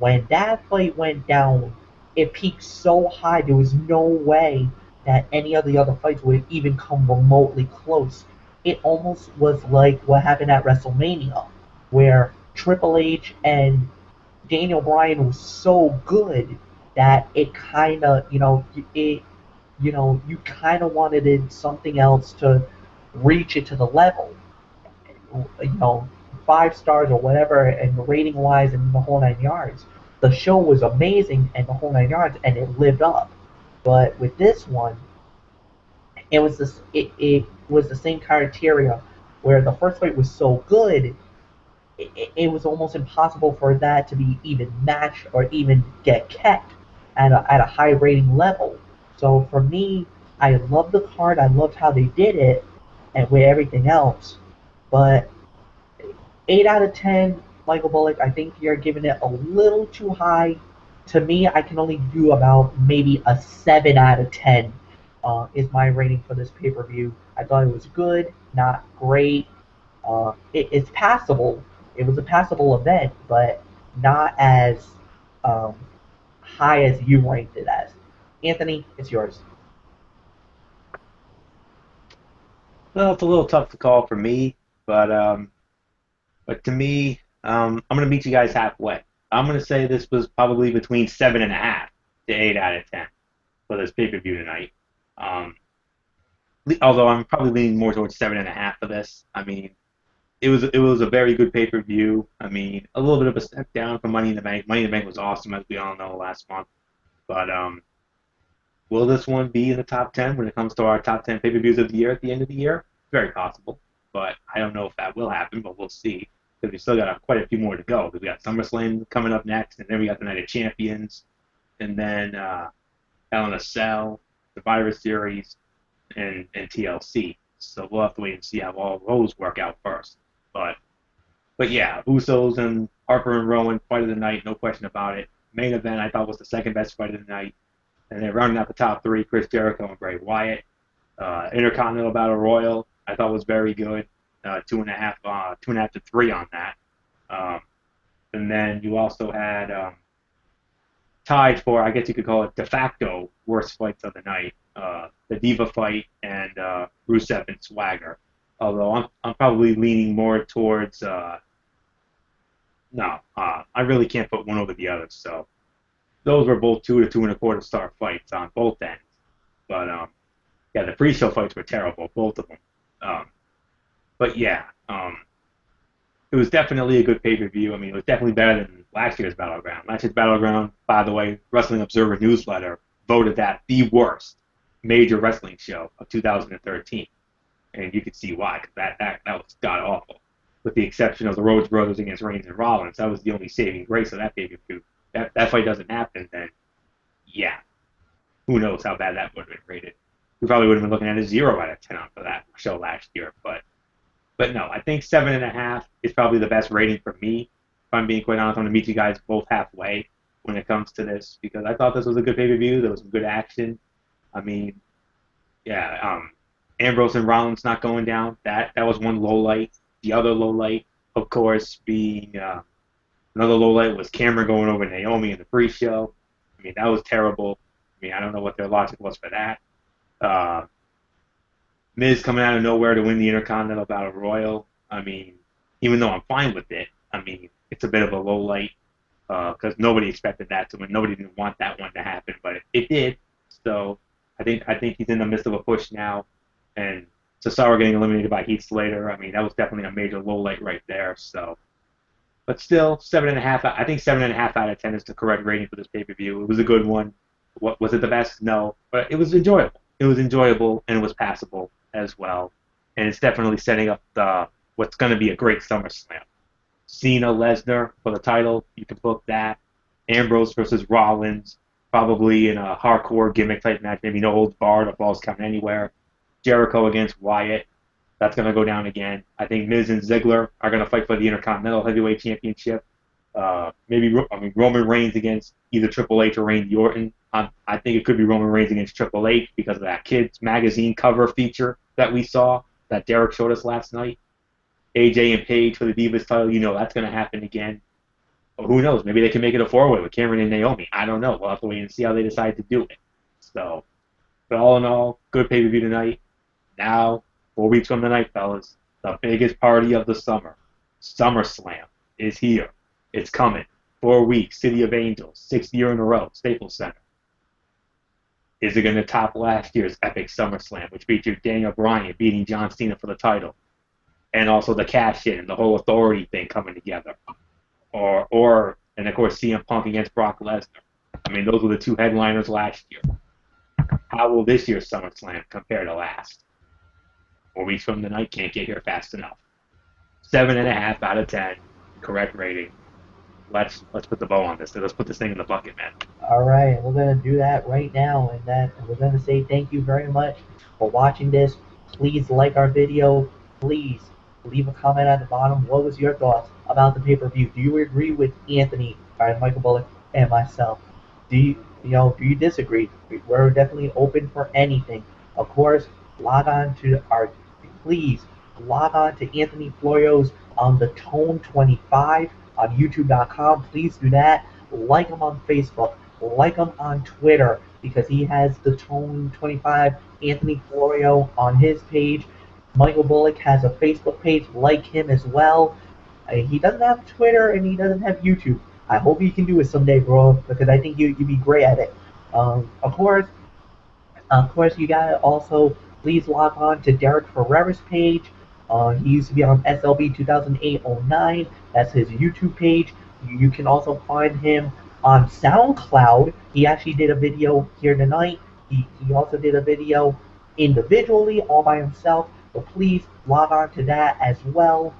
When that fight went down, it peaked so high there was no way that any of the other fights would even come remotely close. It almost was like what happened at WrestleMania, where Triple H and Daniel Bryan was so good that it kind of, you kind of wanted it something else to reach it to the level, you know, 5 stars or whatever, and rating wise and the whole 9 yards. The show was amazing and the whole 9 yards, and it lived up. But with this one, it was the same criteria where the first fight was so good, it was almost impossible for that to be even matched or even get kept at a high rating level. So for me, I loved the card. I loved how they did it, and with everything else. But 8 out of 10, Michael Bullock. I think you're giving it a little too high. To me, I can only do about maybe a 7 out of 10. Is my rating for this pay per view. I thought it was good, not great. It's passable. It was a passable event, but not as um, high as you ranked it as. Anthony, it's yours. Well, it's a little tough to call for me, but to me, I'm gonna meet you guys halfway. I'm gonna say this was probably between 7.5 to 8 out of 10 for this pay per view tonight. Um, Although I'm probably leaning more towards 7.5 for this. I mean, it was a very good pay per view. I mean, a little bit of a step down from Money in the Bank. Money in the Bank was awesome, as we all know, last month. But will this one be in the top 10 when it comes to our top 10 pay per views of the year at the end of the year? Very possible, but I don't know if that will happen. But we'll see because we still got quite a few more to go. Because we got SummerSlam coming up next, and then we got the Night of Champions, and then Hell in a Cell, Survivor Series, and TLC. So we'll have to wait and see how all those work out first. But yeah, Usos and Harper and Rowan, fight of the night, no question about it. Main event I thought was the second best fight of the night. And then rounding out the top three, Chris Jericho and Bray Wyatt. Intercontinental Battle Royal I thought was very good. 2.5 to 3 on that. Um, and then you also had tied for, I guess you could call it de facto worst fights of the night. The Diva fight and Rusev and Swagger. Although I'm probably leaning more towards no, I really can't put one over the other. So those were both 2 to 2.25 star fights on both ends. But yeah, the pre-show fights were terrible, both of them. Um, but yeah, it was definitely a good pay-per-view. I mean, it was definitely better than last year's Battleground. Last year's Battleground, by the way, Wrestling Observer Newsletter voted that the worst major wrestling show of 2013, and you could see why. Cause that was god awful, with the exception of the Rhodes Brothers against Reigns and Rollins. That was the only saving grace of that pay-per-view. That fight doesn't happen, then yeah, who knows how bad that would have been rated. We probably would have been looking at a 0 out of 10 for that show last year, but no, I think 7.5 is probably the best rating for me. If I'm being quite honest, I'm going to meet you guys both halfway when it comes to this because I thought this was a good pay-per-view. There was some good action. I mean, Yeah, Ambrose and Rollins not going down. That was one low light. The other low light, of course, being another low light was Cameron going over Naomi in the pre-show. I mean, that was terrible. I mean, I don't know what their logic was for that. Uh, Miz coming out of nowhere to win the Intercontinental Battle Royal. I mean, even though I'm fine with it, I mean, it's a bit of a low light because nobody expected that to win. Nobody didn't want that one to happen, but it did. So I think he's in the midst of a push now, and Cesaro getting eliminated by Heath Slater. I mean, that was definitely a major low light right there. So, but still, 7.5. I think 7.5 out of 10 is the correct rating for this pay-per-view. It was a good one. What was it the best? No, but it was enjoyable. It was enjoyable and it was passable as well, and it's definitely setting up the what's going to be a great SummerSlam. Cena Lesnar for the title, you can book that. Ambrose versus Rollins, probably in a hardcore gimmick type match, maybe no holds barred or falls count anywhere. Jericho against Wyatt, that's going to go down again. I think Miz and Ziggler are going to fight for the Intercontinental Heavyweight Championship. Roman Reigns against either Triple H or Randy Orton. I think it could be Roman Reigns against Triple H because of that kids magazine cover feature that we saw that Derek showed us last night. AJ and Paige for the Divas title, that's going to happen again. Or who knows? Maybe they can make it a four-way with Cameron and Naomi. I don't know. We'll have to wait and see how they decide to do it. So, but all in all, good pay-per-view tonight. Now, 4 weeks from tonight, fellas, the biggest party of the summer, SummerSlam, is here. It's coming. 4 weeks, City of Angels, 6th year in a row, Staples Center. Is it going to top last year's epic SummerSlam, which featured Daniel Bryan beating John Cena for the title? And also the cash-in and the whole authority thing coming together. And of course, CM Punk against Brock Lesnar. I mean, those were the two headliners last year. How will this year's SummerSlam compare to last? 4 weeks from tonight, can't get here fast enough. 7.5 out of 10, correct rating. Let's put the bow on this. Let's put this thing in the bucket, man. All right, we're gonna do that right now, and we're gonna say thank you very much for watching this. Please like our video. Please leave a comment at the bottom. What was your thoughts about the pay-per-view? Do you agree with Anthony, or Michael Bullock, and myself? Do you disagree? We're definitely open for anything. Of course, please log on to Anthony Florio's on the Tone 25 on YouTube.com. Please do that. Like him on Facebook. Like him on Twitter because he has the Tone 25 Anthony Florio on his page. Michael Bullock has a Facebook page. Like him as well. He doesn't have Twitter and he doesn't have YouTube. I hope you can do it someday, bro, because I think you'd be great at it. Of course, you gotta also please log on to Derek Ferrera's page. He used to be on SLB 2008-09. That's his YouTube page. You can also find him on SoundCloud. He actually did a video here tonight. He also did a video individually all by himself. So please log on to that as well,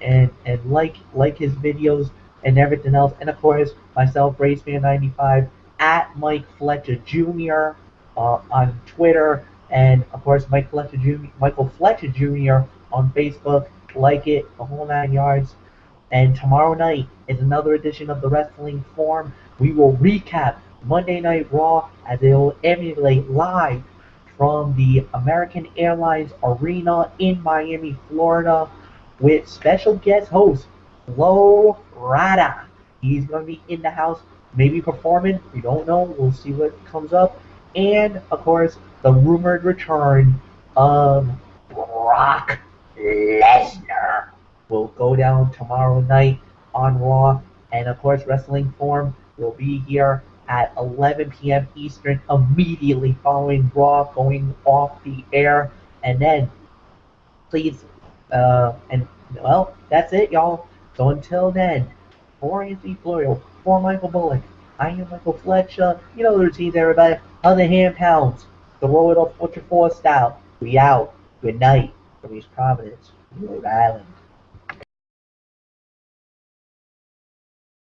and like his videos and everything else. And of course, myself, BraceFan95 at Mike Fletcher Jr. On Twitter, and of course Michael Fletcher Jr. on Facebook. Like it, the whole 9 yards. And tomorrow night is another edition of the Wrestling Forum. We will recap Monday Night Raw as it will emulate live from the American Airlines Arena in Miami, Florida, with special guest host Flo Rida. He's going to be in the house, maybe performing. We don't know. We'll see what comes up. And, of course, the rumored return of Brock Lesnar will go down tomorrow night on Raw. And, of course, Wrestling Forum will be here at 11 p.m. Eastern immediately following Raw going off the air. And then, please, that's it, y'all. So until then, for Anthony Florio, for Michael Bullock, I am Michael Fletcher. You know the routines, everybody. Other hand pounds. Throw it off Ultra 4 style. We out. Good night from East Providence, Rhode Island.